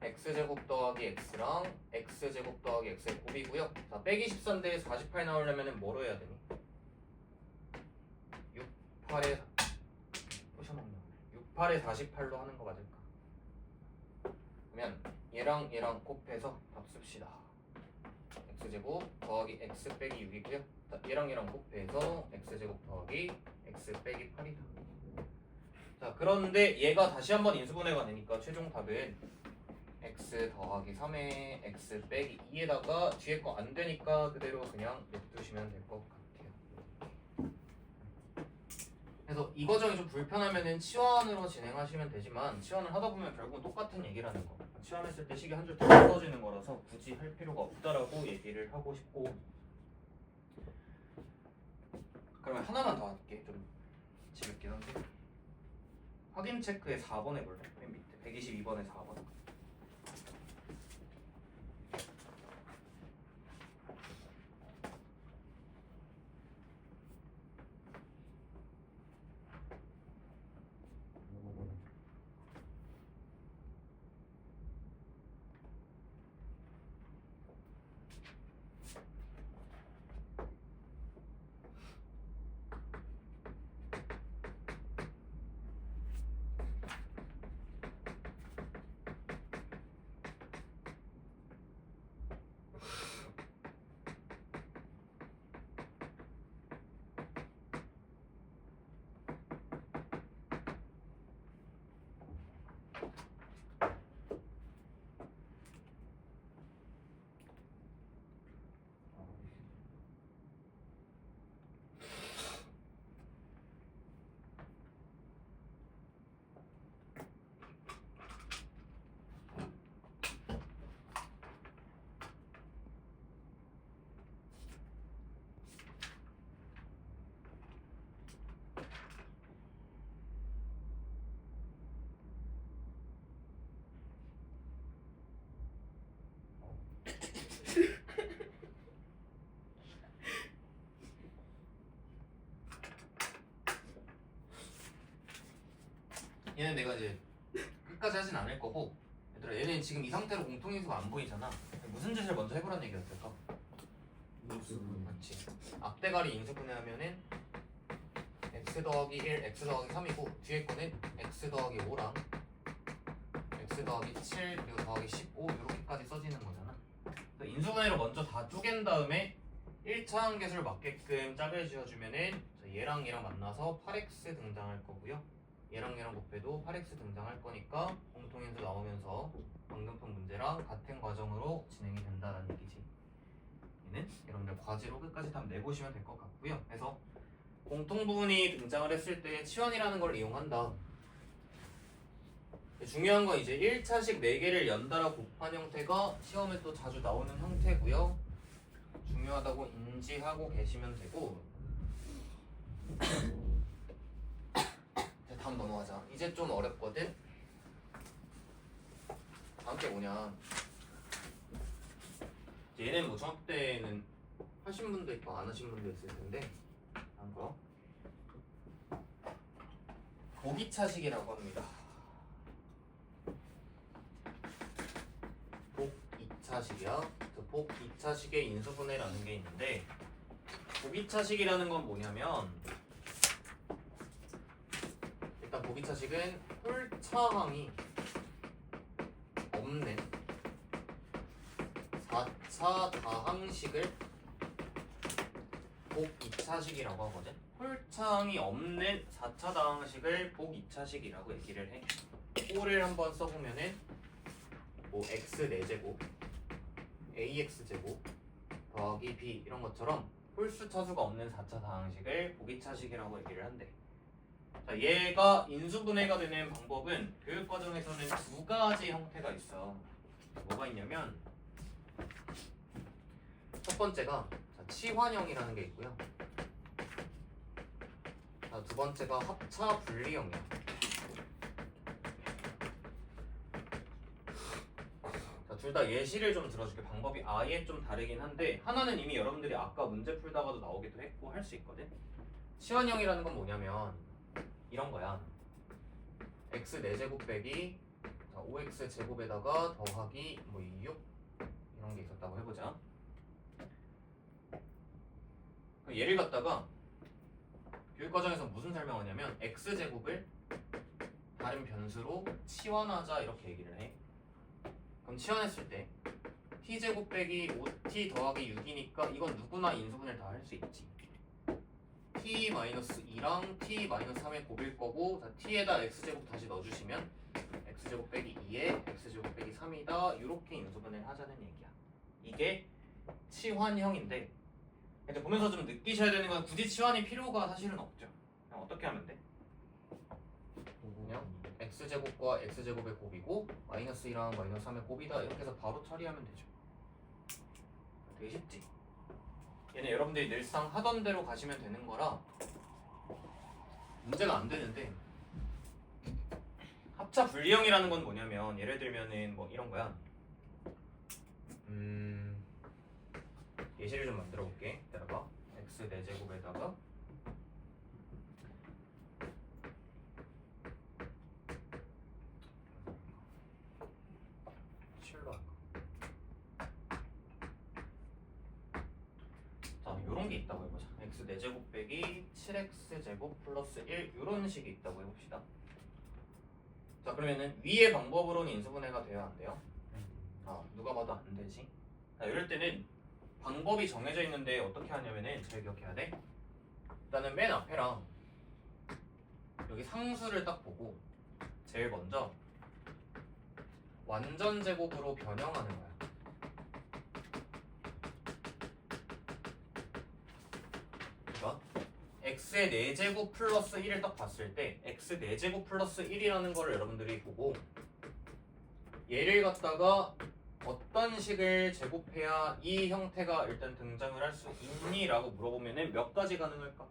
x제곱 더하기 x랑 x제곱 더하기 x의 곱이고요. 자, 빼기 14인데 48 나오려면 뭐로 해야 되니? 68에 부셔먹는 68에 48로 하는 거 맞을까? 그러면 얘랑 얘랑 곱해서 답 씁시다. x제곱 더하기 x 빼기 6이고요. 얘랑 얘랑 곱해서 x제곱 더하기 x 빼기 8이다. 자, 그런데 얘가 다시 한번 인수분해가 되니까 최종 답은 x 더하기 3에 x 빼기 2에다가 뒤에 거 안 되니까 그대로 그냥 냅두시면 될 것 같아요. 그래서 이 과정이 좀 불편하면은 치환으로 진행하시면 되지만 치환을 하다 보면 결국은 똑같은 얘기라는 거. 치환했을 때 식이 한 줄 더 써지는 거라서 굳이 할 필요가 없다라고 얘기를 하고 싶고. 그러면 하나만 더 할게. 좀 재밌긴 한데 확인 체크에 4번 해볼래? 맨 밑에 122번에 4번. 얘는 내가 이제 끝까지 하진 않을 거고, 얘들아 얘는 지금 이 상태로 공통인수가 안 보이잖아. 무슨 짓을 먼저 해보라는 얘기였을까? 인수분해. 그렇지. 앞대가리 인수분해하면은 x 더하기 1, x 더하기 3이고 뒤에 거는 x 더하기 5랑 x 더하기 7 그리고 더하기 15 이렇게까지 써지는 거잖아. 그래서 인수분해를 먼저 다 쪼갠 다음에 1차 함계수를 맞게끔 짝을 지어주면은 얘랑 얘랑 만나서 8x 등장할 거고요. 얘랑 얘랑 곱해도 8x 등장할 거니까 공통인수 나오면서 방금품 문제랑 같은 과정으로 진행이 된다는 얘기지. 얘는 여러분들 과제로 끝까지 답 내보시면 될 것 같고요. 그래서 공통부분이 등장을 했을 때 치환이라는 걸 이용한다. 중요한 건 이제 1차식 4개를 연달아 곱한 형태가 시험에 또 자주 나오는 형태고요. 중요하다고 인지하고 계시면 되고. 다음 넘어가자. 이제 좀 어렵거든? 다음 게 뭐냐, 얘는 뭐 중학교 때는 하신 분도 있고 안 하신 분도 있을 텐데, 다음 거 고기차식이라고 합니다. 2차식이야. 복 2차식의 인수분해라는 게 있는데 복 2차식이라는 건 뭐냐면 일단 복 2차식은 홀차항이 없는 4차 다항식을 복 2차식이라고 하거든. 홀차항이 없는 4차 다항식을 복 2차식이라고 얘기를 해. O를 한번 써보면은 뭐 x 4제곱 ax 제곱 더하기 b 이런 것처럼 홀수 차수가 없는 4차 다항식을 복 2차식이라고 얘기를 한대. 자, 얘가 인수분해가 되는 방법은 교육 과정에서는 두 가지 형태가 있어. 뭐가 있냐면 첫 번째가 치환형이라는 게 있고요. 자, 두 번째가 합차 분리형이야. 둘 다 예시를 좀 들어줄게. 방법이 아예 좀 다르긴 한데 하나는 이미 여러분들이 아까 문제 풀다가도 나오기도 했고 할 수 있거든. 치환형이라는 건 뭐냐면 이런 거야. x 4제곱 빼기 5x 제곱에다가 더하기 뭐 6 이런 게 있었다고 해보자. 얘를 갖다가 교육과정에서 무슨 설명하냐면 x 제곱을 다른 변수로 치환하자 이렇게 얘기를 해. 그럼 치환했을 때 t제곱 빼기 5t 더하기 6이니까 이건 누구나 인수분해를 다 할 수 있지. t-2랑 t-3의 곱일 거고, 자, t에다 x제곱 다시 넣어주시면 x제곱 빼기 2에 x제곱 빼기 3이다. 이렇게 인수분해를 하자는 얘기야. 이게 치환형인데 이제 보면서 좀 느끼셔야 되는 건 굳이 치환이 필요가 사실은 없죠. 그냥 어떻게 하면 돼? 그냥 x제곱과 x제곱의 곱이고 마이너스 2랑 마이너스 3의 곱이다 이렇게 해서 바로 처리하면 되죠. 되게 쉽지? 얘는 여러분들이 늘상 하던 대로 가시면 되는 거라 문제가 안 되는데, 합차 분리형이라는 건 뭐냐면 예를 들면은 뭐 이런 거야. 예시를 좀 만들어 볼게. 기다려봐. x 4제곱에다가 요런 게 있다고 해보자. x 4제곱 빼기 7x 제곱 플러스 1 요런 식이 있다고 해봅시다. 자, 그러면은 위의 방법으로는 인수분해가 돼야 안 돼요? 누가 봐도 안 되지. 자, 이럴 때는 방법이 정해져 있는데 어떻게 하냐면은 잘 기억해야 돼. 일단은 맨 앞에랑 여기 상수를 딱 보고 제일 먼저 완전 제곱으로 변형하는 거야. x의 4제곱 플러스 1을 딱 봤을 때 x 4제곱 플러스 1이라는 거를 여러분들이 보고 얘를 갖다가 어떤 식을 제곱해야 이 형태가 일단 등장을 할 수 있니? 라고 물어보면은 몇 가지 가능할까?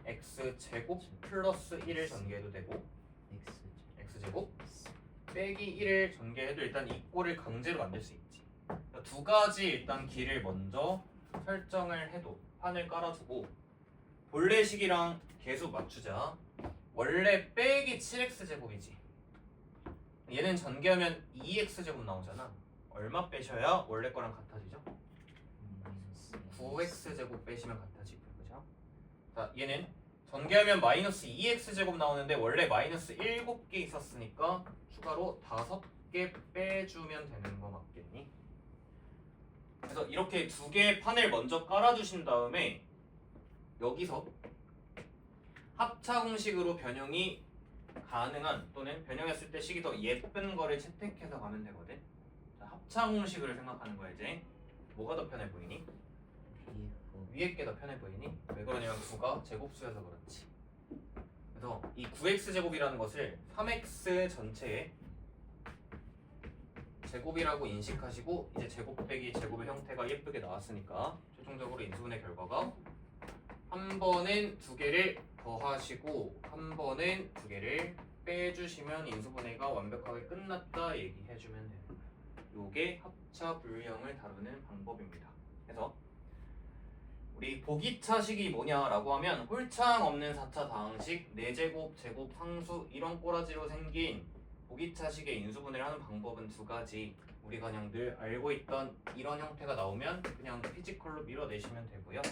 x 제곱 플러스 1을 전개해도 되고 x 제곱 빼기 1을 전개해도 일단 이 꼴을 강제로 만들 수 있지. 그러니까 두 가지 일단 길을 먼저 설정을 해도 판을 깔아두고 본래 식이랑 계속 맞추자. 원래 빼기 7x 제곱이지. 얘는 전개하면 2x 제곱 나오잖아. 얼마 빼셔야 원래 거랑 같아지죠? 9x 제곱 빼시면 같아지고, 그죠? 자, 얘는 전개하면 마이너스 2x 제곱 나오는데 원래 마이너스 7개 있었으니까 추가로 5개 빼주면 되는 거 맞겠니? 그래서 이렇게 두 개의 판을 먼저 깔아두신 다음에 여기서 합차 공식으로 변형이 가능한 또는 변형했을 때 식이 더 예쁜 거를 채택해서 가면 되거든. 자, 합차 공식을 생각하는 거야 이제. 뭐가 더 편해 보이니? 위에 게 더 편해 보이니? 왜 그러냐면 9가 제곱수여서 그렇지. 그래서 이 9x 제곱이라는 것을 3x 전체에 제곱이라고 인식하시고 이제 제곱 빼기 제곱의 형태가 예쁘게 나왔으니까 최종적으로 인수분해 결과가 한 번은 두 개를 더하시고 한 번은 두 개를 빼주시면 인수분해가 완벽하게 끝났다 얘기해주면 돼요. 요게 합차 분리형을 다루는 방법입니다. 그래서 우리 보기차식이 뭐냐라고 하면 홀차항 없는 4차 다항식 4제곱, 제곱, 상수 이런 꼬라지로 생긴 보기차식의 인수분해를 하는 방법은 두 가지. 우리가 그냥 늘 알고 있던 이런 형태가 나오면 그냥 피지컬로 밀어내시면 되고요.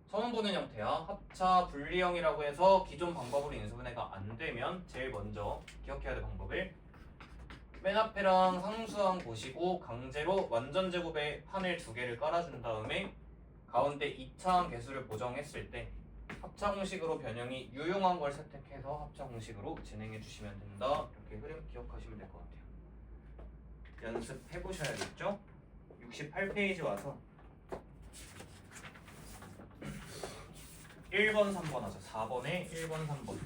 처음 보는 형태야. 합차 분리형이라고 해서 기존 방법으로 인수분해가 안 되면 제일 먼저 기억해야 될 방법을 맨 앞에랑 상수항 보시고 강제로 완전 제곱의 판을 두 개를 깔아준 다음에 가운데 2차항 개수를 보정했을 때 합차 공식으로 변형이 유용한 걸 선택해서 합차 공식으로 진행해 주시면 된다. 이렇게 흐름 기억하시면 될 것 같아요. 연습해 보셔야겠죠? 68페이지 와서 1번, 3번 하자. 4번에 1번, 3번.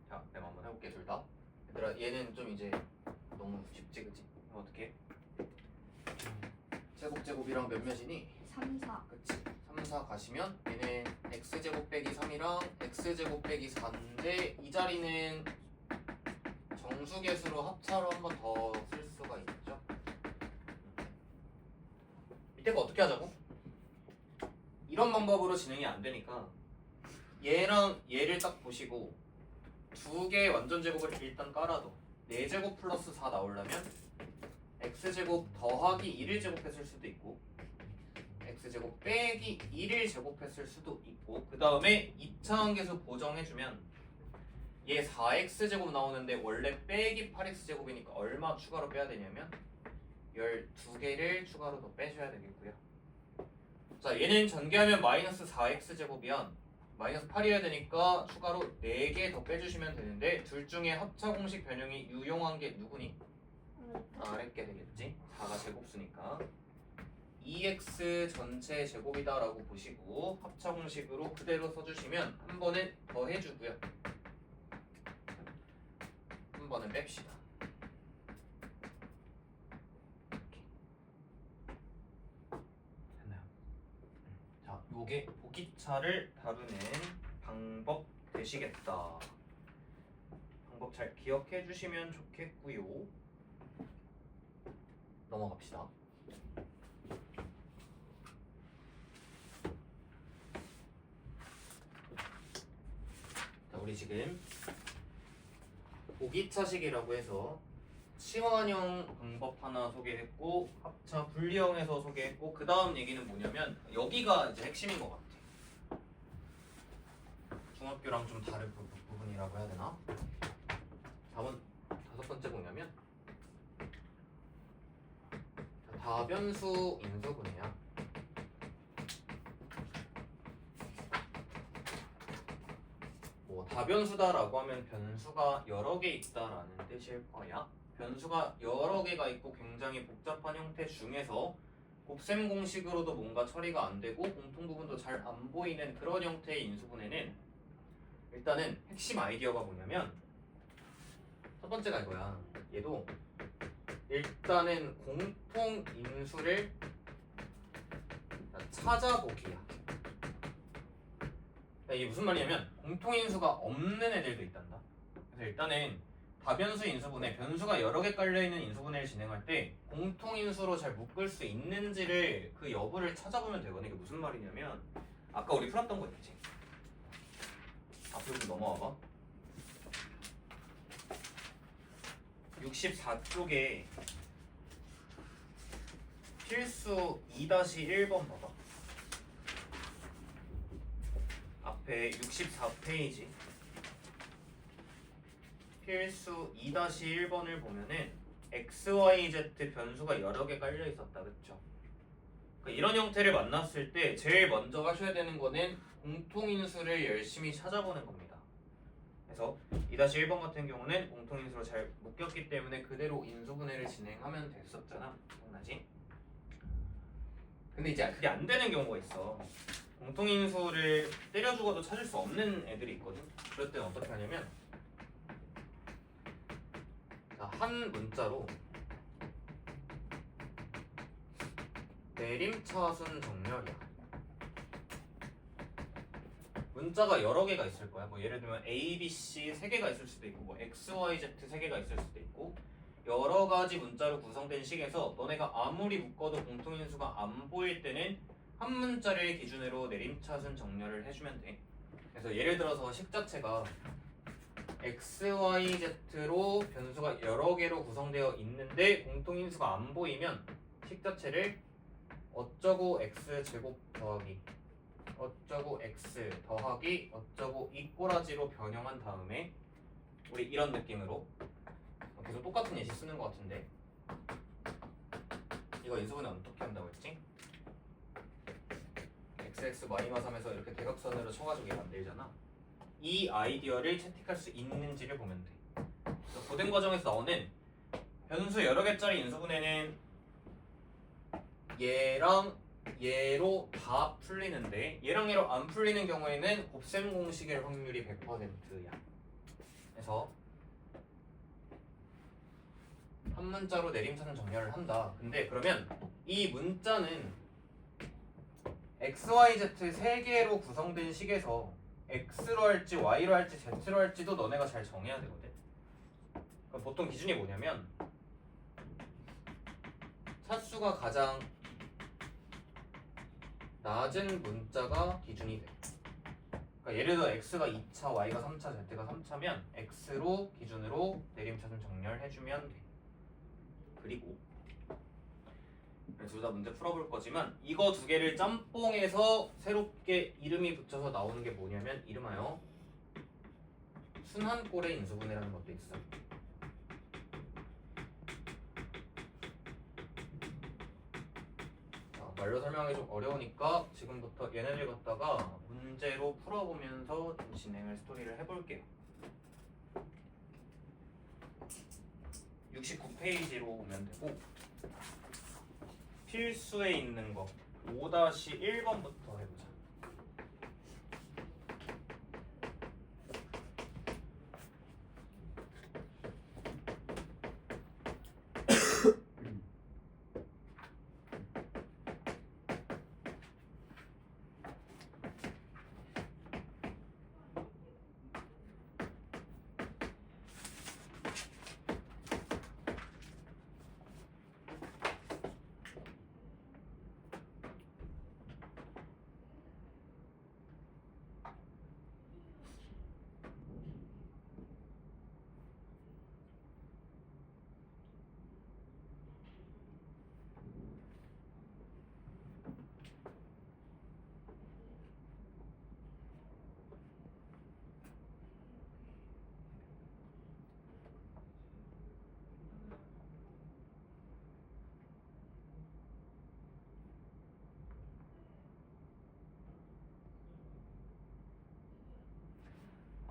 자, 내가 한번 해볼게 둘 다. 얘들아, 얘는 좀 이제 너무 쉽지, 그치? 그럼 어떻게? 제곱이랑 몇 몇이니? 3, 4. 그치? 3, 4 가시면 얘는 x제곱 빼기 3이랑 x제곱 빼기 4인데 이 자리는 정수계수로 합차로 한 번 더 쓸 수가 있죠. 밑에 거 어떻게 하자고? 이런 방법으로 진행이 안 되니까 얘랑 얘를 딱 보시고 두 개의 완전 제곱을 일단 깔아도 4제곱 플러스 4 나오려면 x제곱 더하기 1을 제곱했을 수도 있고 x제곱 빼기 1을 제곱했을 수도 있고 그 다음에 2차항 계수 보정해주면 얘 4x제곱 나오는데 원래 빼기 8x제곱이니까 얼마 추가로 빼야 되냐면 12개를 추가로 더 빼셔야 되겠고요. 자, 얘는 전개하면 마이너스 4x제곱이야. 마이너스 8이어야 되니까 추가로 4개 더 빼주시면 되는데 둘 중에 합차 공식 변형이 유용한 게 누구니? 아랫게 되겠지. 4가 제곱수니까 2x 전체 제곱이다 라고 보시고 합차 공식으로 그대로 써주시면 한 번은 더 해주고요. 한 번은 뺍시다. 됐나요? 자, 요게 보기차를 다루는 방법 되시겠다. 방법 잘 기억해 주시면 좋겠고요. 넘어갑시다. 자, 우리 지금 보기차식이라고 해서 치환형 방법 하나 소개했고 합차 분리형에서 소개했고 그 다음 얘기는 뭐냐면 여기가 이제 핵심인 것 같아. 중학교랑 좀 다른 부분이라고 해야 되나? 4번 5번째 뭐냐면 다변수 인수분해야. 뭐 다변수다라고 하면 변수가 여러 개 있다라는 뜻일 거야. 변수가 여러 개가 있고 굉장히 복잡한 형태 중에서 곱셈 공식으로도 뭔가 처리가 안 되고 공통 부분도 잘 안 보이는 그런 형태의 인수분해는 일단은 핵심 아이디어가 뭐냐면 첫 번째가 이거야. 얘도 일단은 공통 인수를 찾아보기야. 이게 무슨 말이냐면 공통인수가 없는 애들도 있단다. 그래서 일단은 다변수 인수분해, 변수가 여러 개 깔려있는 인수분해를 진행할 때 공통인수로 잘 묶을 수 있는지를 그 여부를 찾아보면 되거든. 이게 무슨 말이냐면 아까 우리 풀었던 거 있지? 앞으로 좀 넘어와봐. 64쪽에 필수 2-1번 봐봐. 앞에 64페이지 필수 2-1번을 보면은 XYZ 변수가 여러 개 깔려 있었다. 그쵸? 그러니까 이런 형태를 만났을 때 제일 먼저 하셔야 되는 거는 공통인수를 열심히 찾아보는 겁니다. 그래서 2-1번 같은 경우는 공통인수로 잘 묶였기 때문에 그대로 인수분해를 진행하면 됐었잖아. 기억나지? 근데 이제 그게 안 되는 경우가 있어. 공통인수를 때려 죽어도 찾을 수 없는 애들이 있거든. 그럴 때는 어떻게 하냐면 한 문자로 내림차순 정렬이야. 문자가 여러 개가 있을 거야. 뭐 예를 들면 A, B, C 세 개가 있을 수도 있고, 뭐 X, Y, Z 세 개가 있을 수도 있고, 여러 가지 문자로 구성된 식에서 너네가 아무리 묶어도 공통인수가 안 보일 때는 한 문자를 기준으로 내림차순 정렬을 해주면 돼. 그래서 예를 들어서 식 자체가 X, Y, Z로 변수가 여러 개로 구성되어 있는데 공통인수가 안 보이면 식 자체를 어쩌고 X 제곱 더하기 어쩌고 X 더하기 어쩌고 이 꼬라지로 변형한 다음에 우리 이런 느낌으로 계속 똑같은 예시 쓰는 것 같은데 이거 인수분해 어떻게 한다고 했지? XX 마이너스3에서 이렇게 대각선으로 쳐가지고 만들잖아. 이 아이디어를 채택할 수 있는지를 보면 돼. 그래서 고등 과정에서 나오는 변수 여러 개짜리 인수분해는 얘랑 얘로 다 풀리는데 얘랑 얘로 안 풀리는 경우에는 곱셈 공식일 확률이 100%야. 그래서 한 문자로 내림차순 정렬을 한다. 근데 그러면 이 문자는 X, Y, Z 세 개로 구성된 식에서 X로 할지 Y로 할지 Z로 할지도 너네가 잘 정해야 되거든. 그럼 보통 기준이 뭐냐면 차수가 가장 낮은 문자가 기준이 돼. 그러니까 예를 들어 X가 2차, Y가 3차, Z가 3차면 X로 기준으로 내림차순 정렬해주면 돼. 그리고 둘 다 문제 풀어볼 거지만 이거 두 개를 짬뽕해서 새롭게 이름이 붙여서 나오는 게 뭐냐면 이름하여 순환꼴의 인수분해라는 것도 있어. 말로 설명하기 좀 어려우니까 지금부터 얘네들 갖다가 문제로 풀어보면서 좀 진행을 스토리를 해볼게요. 69페이지로 오면 되고 필수에 있는 거 5-1번부터 해보자.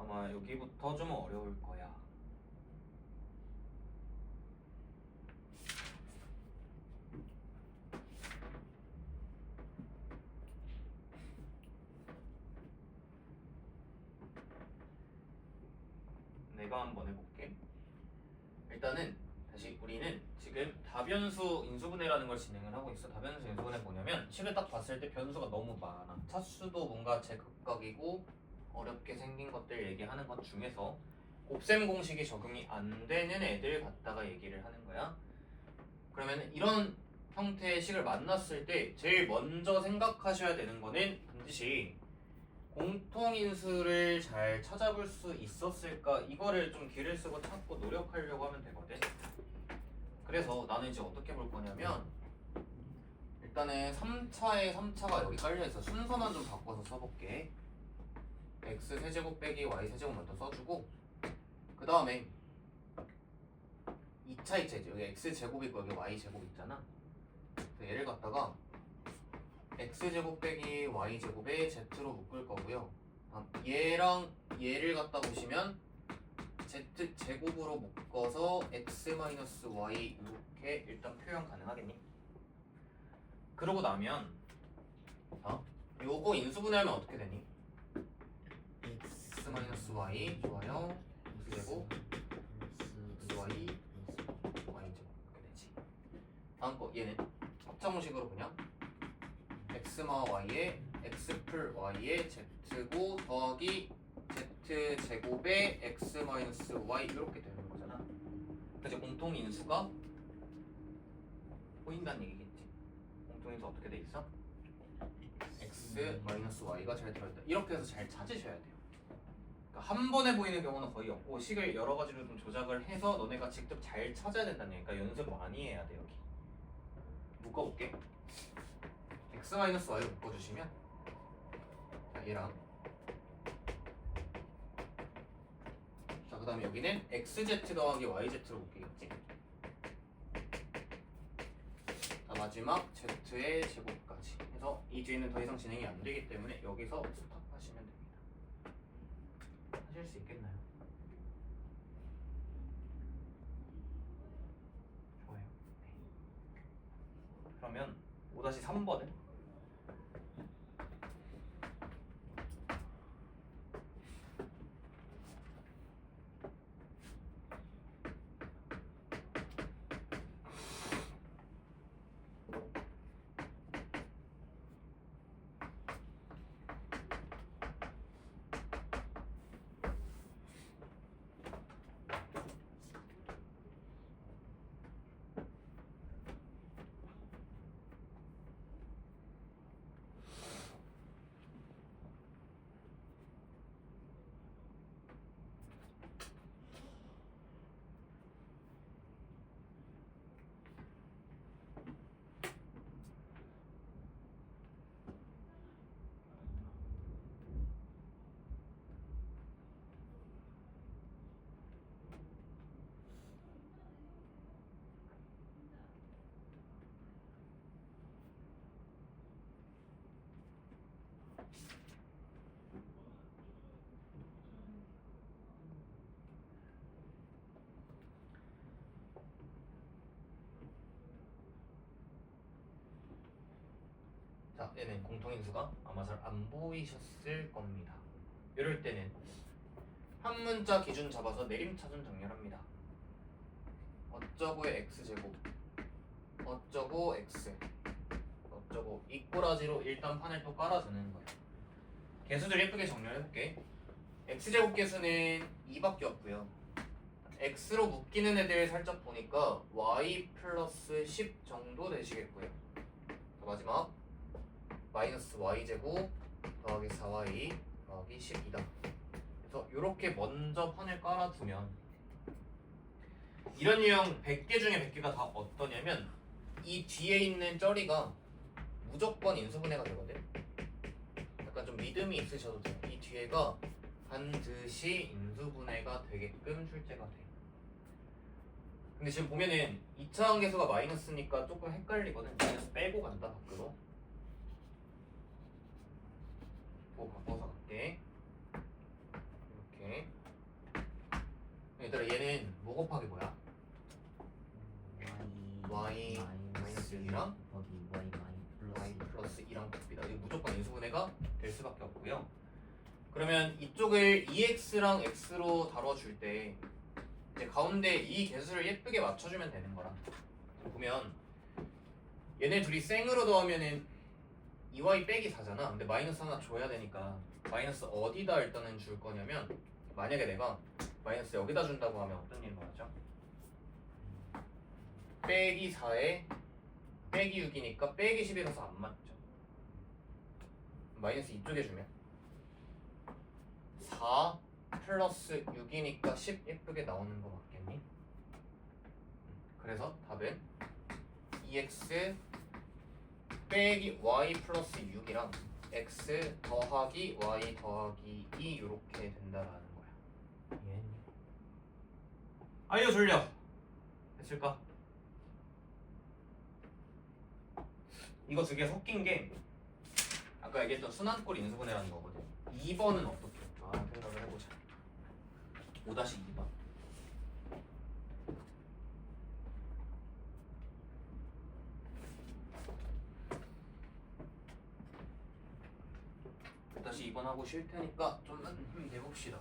아마 여기부터 좀 어려울 거야. 내가 한번 해볼게. 일단은 다시 우리는 지금 다변수 인수분해라는 걸 진행을 하고 있어. 다변수 인수분해 뭐냐면 식을 딱 봤을 때 변수가 너무 많아. 차수도 뭔가 제각각이고 어렵게 생긴 것들 얘기하는 것 중에서 곱셈 공식이 적용이 안 되는 애들 갖다가 얘기를 하는 거야. 그러면 이런 형태의 식을 만났을 때 제일 먼저 생각하셔야 되는 거는 반드시 공통인수를 잘 찾아볼 수 있었을까, 이거를 좀 길을 쓰고 찾고 노력하려고 하면 되거든. 그래서 나는 이제 어떻게 볼 거냐면, 일단은 3차에 3차가 여기 깔려있어. 순서만 좀 바꿔서 써볼게. x 세제곱 빼기 y 세제곱 먼저 써주고, 그 다음에 2차 이제 여기 x 제곱 있고 여기 y 제곱 있잖아. 그래서 얘를 갖다가 x 제곱 빼기 y 제곱에 z로 묶을 거고요. 다음 얘랑 얘를 갖다 보시면 z 제곱으로 묶어서 x 마이너스 y 이렇게 일단 표현 가능하겠니? 그러고 나면 요거 인수분해하면 어떻게 되니? x 마이너스 y 좋아요. x 제곱 y y 제곱 이렇게 되지. 다음 거 얘는 합성식으로 그냥 x마 y에 x 풀 y에 z고 더하기 z 제곱에 x 마이너스 y 이렇게 되는 거잖아. 그래서 공통인수가 보인다는 얘기겠지. 공통인수 어떻게 돼 있어? x 마이너스 y가 잘 들어있다. 이렇게 해서 잘 찾으셔야 돼요. 그러니까 한 번에 보이는 경우는 거의 없고 식을 여러 가지로 좀 조작을 해서 너네가 직접 잘 찾아야 된다는 얘기니까 연습 많이 해야 돼. 여기 묶어볼게. x 마이너스 y를 묶어주시면 자, 얘랑 자, 그 다음에 여기는 xz 더하기 yz로 묶이겠지. 자, 마지막 z의 제곱까지 해서 이 뒤에는 더 이상 진행이 안 되기 때문에 여기서 스탑하시면 됩니다. 하실 수 있겠나요? 좋아요. 네. 그러면 5-3번은 자, 얘는 공통인수가 아마 잘 안 보이셨을 겁니다. 이럴 때는 한 문자 기준 잡아서 내림차순 정렬합니다. 어쩌고의 x제곱 어쩌고 x 어쩌고 이꼬라지로 일단 판을 또 깔아주는 거예요. 개수들 예쁘게 정렬해볼게. x제곱 개수는 2밖에 없고요. x로 묶이는 애들 살짝 보니까 y 플러스 10 정도 되시겠고요. 자, 마지막 마이너스 y제곱 더하기 4y 더하기 10이다. 그래서 이렇게 먼저 판을 깔아두면 이런 유형 100개 중에 100개가 다 어떠냐면 이 뒤에 있는 쩌리가 무조건 인수분해가 되거든. 약간 좀 믿음이 있으셔도 돼요. 이 뒤에가 반드시 인수분해가 되게끔 출제가 돼. 근데 지금 보면은 2차 함계수가 마이너스니까 조금 헷갈리거든. 마이너스 빼고 간다 밖으로. 바꿔서 갈게. 이렇게. 얘들아 얘는 뭐 곱하기 뭐야? y 마이너스 1이랑 y 플러스 2랑 곱이다. 이거 무조건 인수분해가 될 수밖에 없고요. 그러면 이쪽을 2x랑 x로 다뤄줄 때 이제 가운데 이 개수를 예쁘게 맞춰주면 되는 거라. 보면 얘네 둘이 생으로 더하면은 2y 빼기 4잖아. 근데 마이너스 하나 줘야 되니까 마이너스 어디다 일단은 줄 거냐면 만약에 내가 마이너스 여기다 준다고 하면 어떤 일이 일어나죠? 빼기 4에 빼기 6이니까 빼기 10이라서 안 맞죠. 마이너스 이쪽에 주면 4 플러스 6이니까 10 예쁘게 나오는 거 맞겠니? 그래서 답은 2x 빼기 y 플러스 6이랑 x 더하기 y 더하기 2 이렇게 된다라는 거야. 이해했니? 알려줄려. 됐을까? 이거 두 개 섞인 게 아까 얘기했던 순환꼴 인수분해라는 거거든. 2번은 어떻게 할까 생각을 해보자. 5-2번. 다시 2번 하고 쉴 테니까 좀만 힘내봅시다.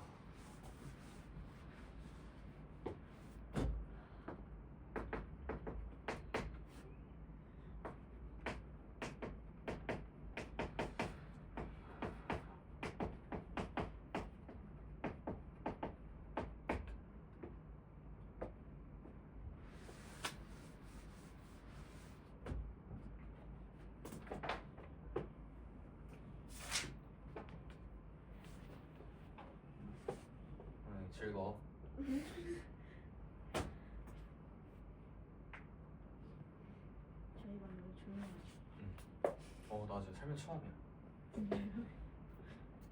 즐거워. 저희가 너무 조용하죠. 나 지금 살면 처음이야.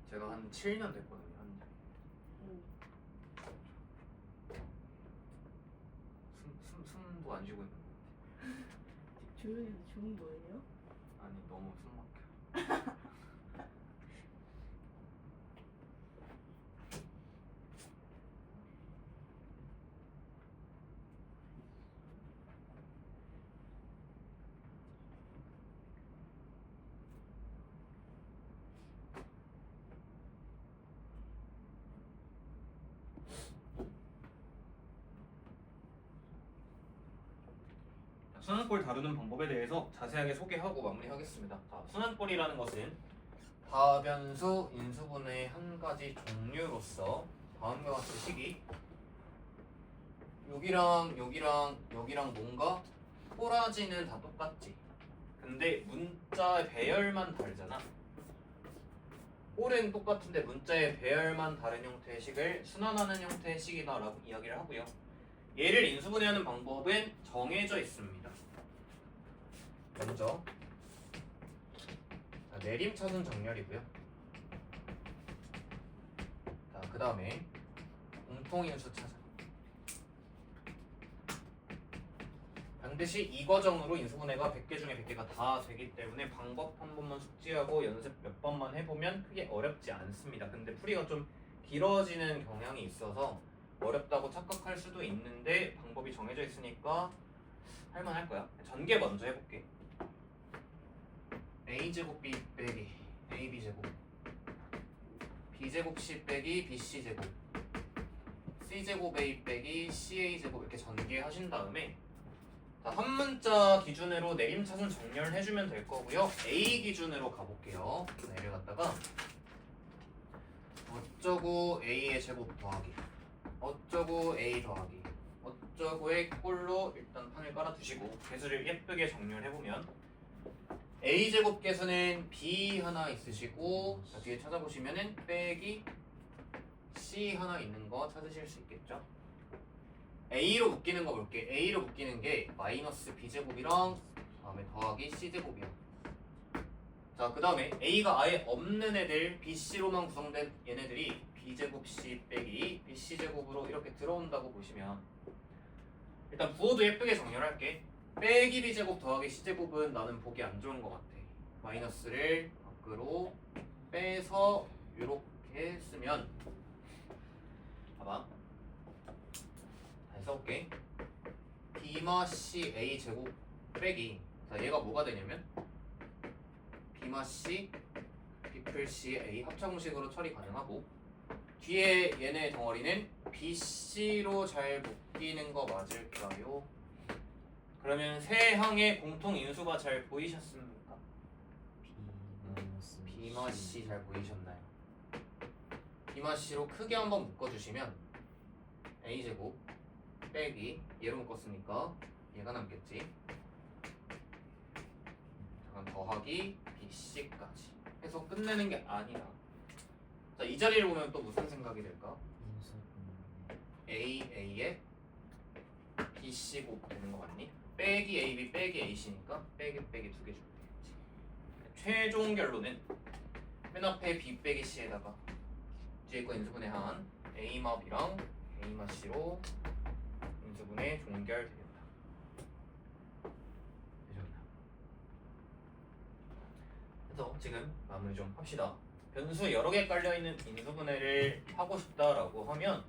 제가 한 7년 됐거든요. 숨도 안 쉬고 있는 거. 조용해서 좋은 거예요? 아니 너무 숨 막혀. 순환꼴 다루는 방법에 대해서 자세하게 소개하고 마무리하겠습니다. 자, 순환꼴이라는 것은 다변수 인수분해의 한 가지 종류로서 다음과 같은 식이 여기랑 뭔가 꼬라지는 다 똑같지. 근데 문자의 배열만 다르잖아. 꼴은 똑같은데 문자의 배열만 다른 형태의 식을 순환하는 형태의 식이다라고 이야기를 하고요. 얘를 인수분해하는 방법은 정해져 있습니다. 먼저 내림차순 정렬이고요. 그 다음에 공통인수 찾아. 반드시 이 과정으로 인수분해가 100개 중에 100개가 다 되기 때문에 방법 한 번만 숙지하고 연습 몇 번만 해보면 크게 어렵지 않습니다. 근데 풀이가 좀 길어지는 경향이 있어서 어렵다고 착각할 수도 있는데 방법이 정해져 있으니까 할만할 거야. 전개 먼저 해볼게. a제곱 b 빼기 ab제곱 b제곱 c 빼기 bc제곱 c제곱 a 빼기 ca제곱 이렇게 전개하신 다음에 한 문자 기준으로 내림차순 정렬해주면 될 거고요. a 기준으로 가볼게요. 얘를 갖다가 어쩌고 a의 제곱 더하기 어쩌고 a 더하기 어쩌고의 꼴로 일단 판을 깔아두시고 개수를 예쁘게 정렬해보면 a제곱 개수는 b 하나 있으시고 뒤에 찾아보시면은 빼기 c 하나 있는 거 찾으실 수 있겠죠. a로 묶이는 거 볼게. a로 묶이는 게 마이너스 b제곱이랑 다음에 더하기 c제곱이야. 자, 그 다음에 a가 아예 없는 애들 bc로만 구성된 얘네들이 b제곱 c 빼기 bc제곱으로 이렇게 들어온다고 보시면 일단 부호도 예쁘게 정렬할게. 빼기 b제곱 더하기 c제곱은 나는 보기 안 좋은 것 같아. 마이너스를 밖으로 빼서 이렇게 쓰면 봐봐. 다시 써볼게. b마 c a 제곱 빼기 자 얘가 뭐가 되냐면 b마 c b플 c a 합창식으로 처리 가능하고 뒤에 얘네 덩어리는 bc로 잘 묶이는 거 맞을까요? 그러면 세 항의 공통 인수가 잘 보이셨습니까? B 마이너스 b마 c 잘 보이셨나요? 이마씨로 크게 한번 묶어주시면 a제곱 빼기 얘로 묶었으니까 얘가 남겠지. 잠깐 더하기 bc까지 해서 끝내는 게 아니라 자, 이 자리를 보면 또 무슨 생각이 들까? a에 bc 곱 되는 거 맞니? 빼기 ab 빼기 ac니까 빼기 빼기 두 개 주면 되겠지. 최종 결론은 맨 앞에 b 빼기 c에다가 뒤에 거 인수분해 한 a마b랑 a마c로 인수분해 종결되겠다. 되셨나요? 그래서 지금 마무리 좀 합시다. 변수 여러 개 깔려있는 인수분해를 하고 싶다라고 하면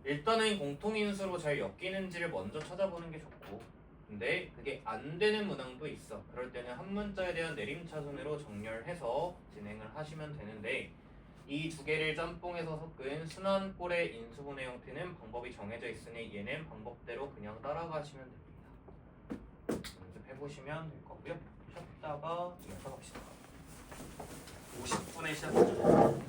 일단은 공통인수로 잘 엮이는지를 먼저 찾아보는 게 좋고, 근데 그게 안 되는 문항도 있어. 그럴 때는 한 문자에 대한 내림차순으로 정렬해서 진행을 하시면 되는데, 이 두 개를 짬뽕해서 섞은 순환꼴의 인수분해 형태는 방법이 정해져 있으니 얘는 방법대로 그냥 따라가시면 됩니다. 연습해보시면 될 거고요. 쉬었다가 이어서 갑시다. 50분에 시작하죠.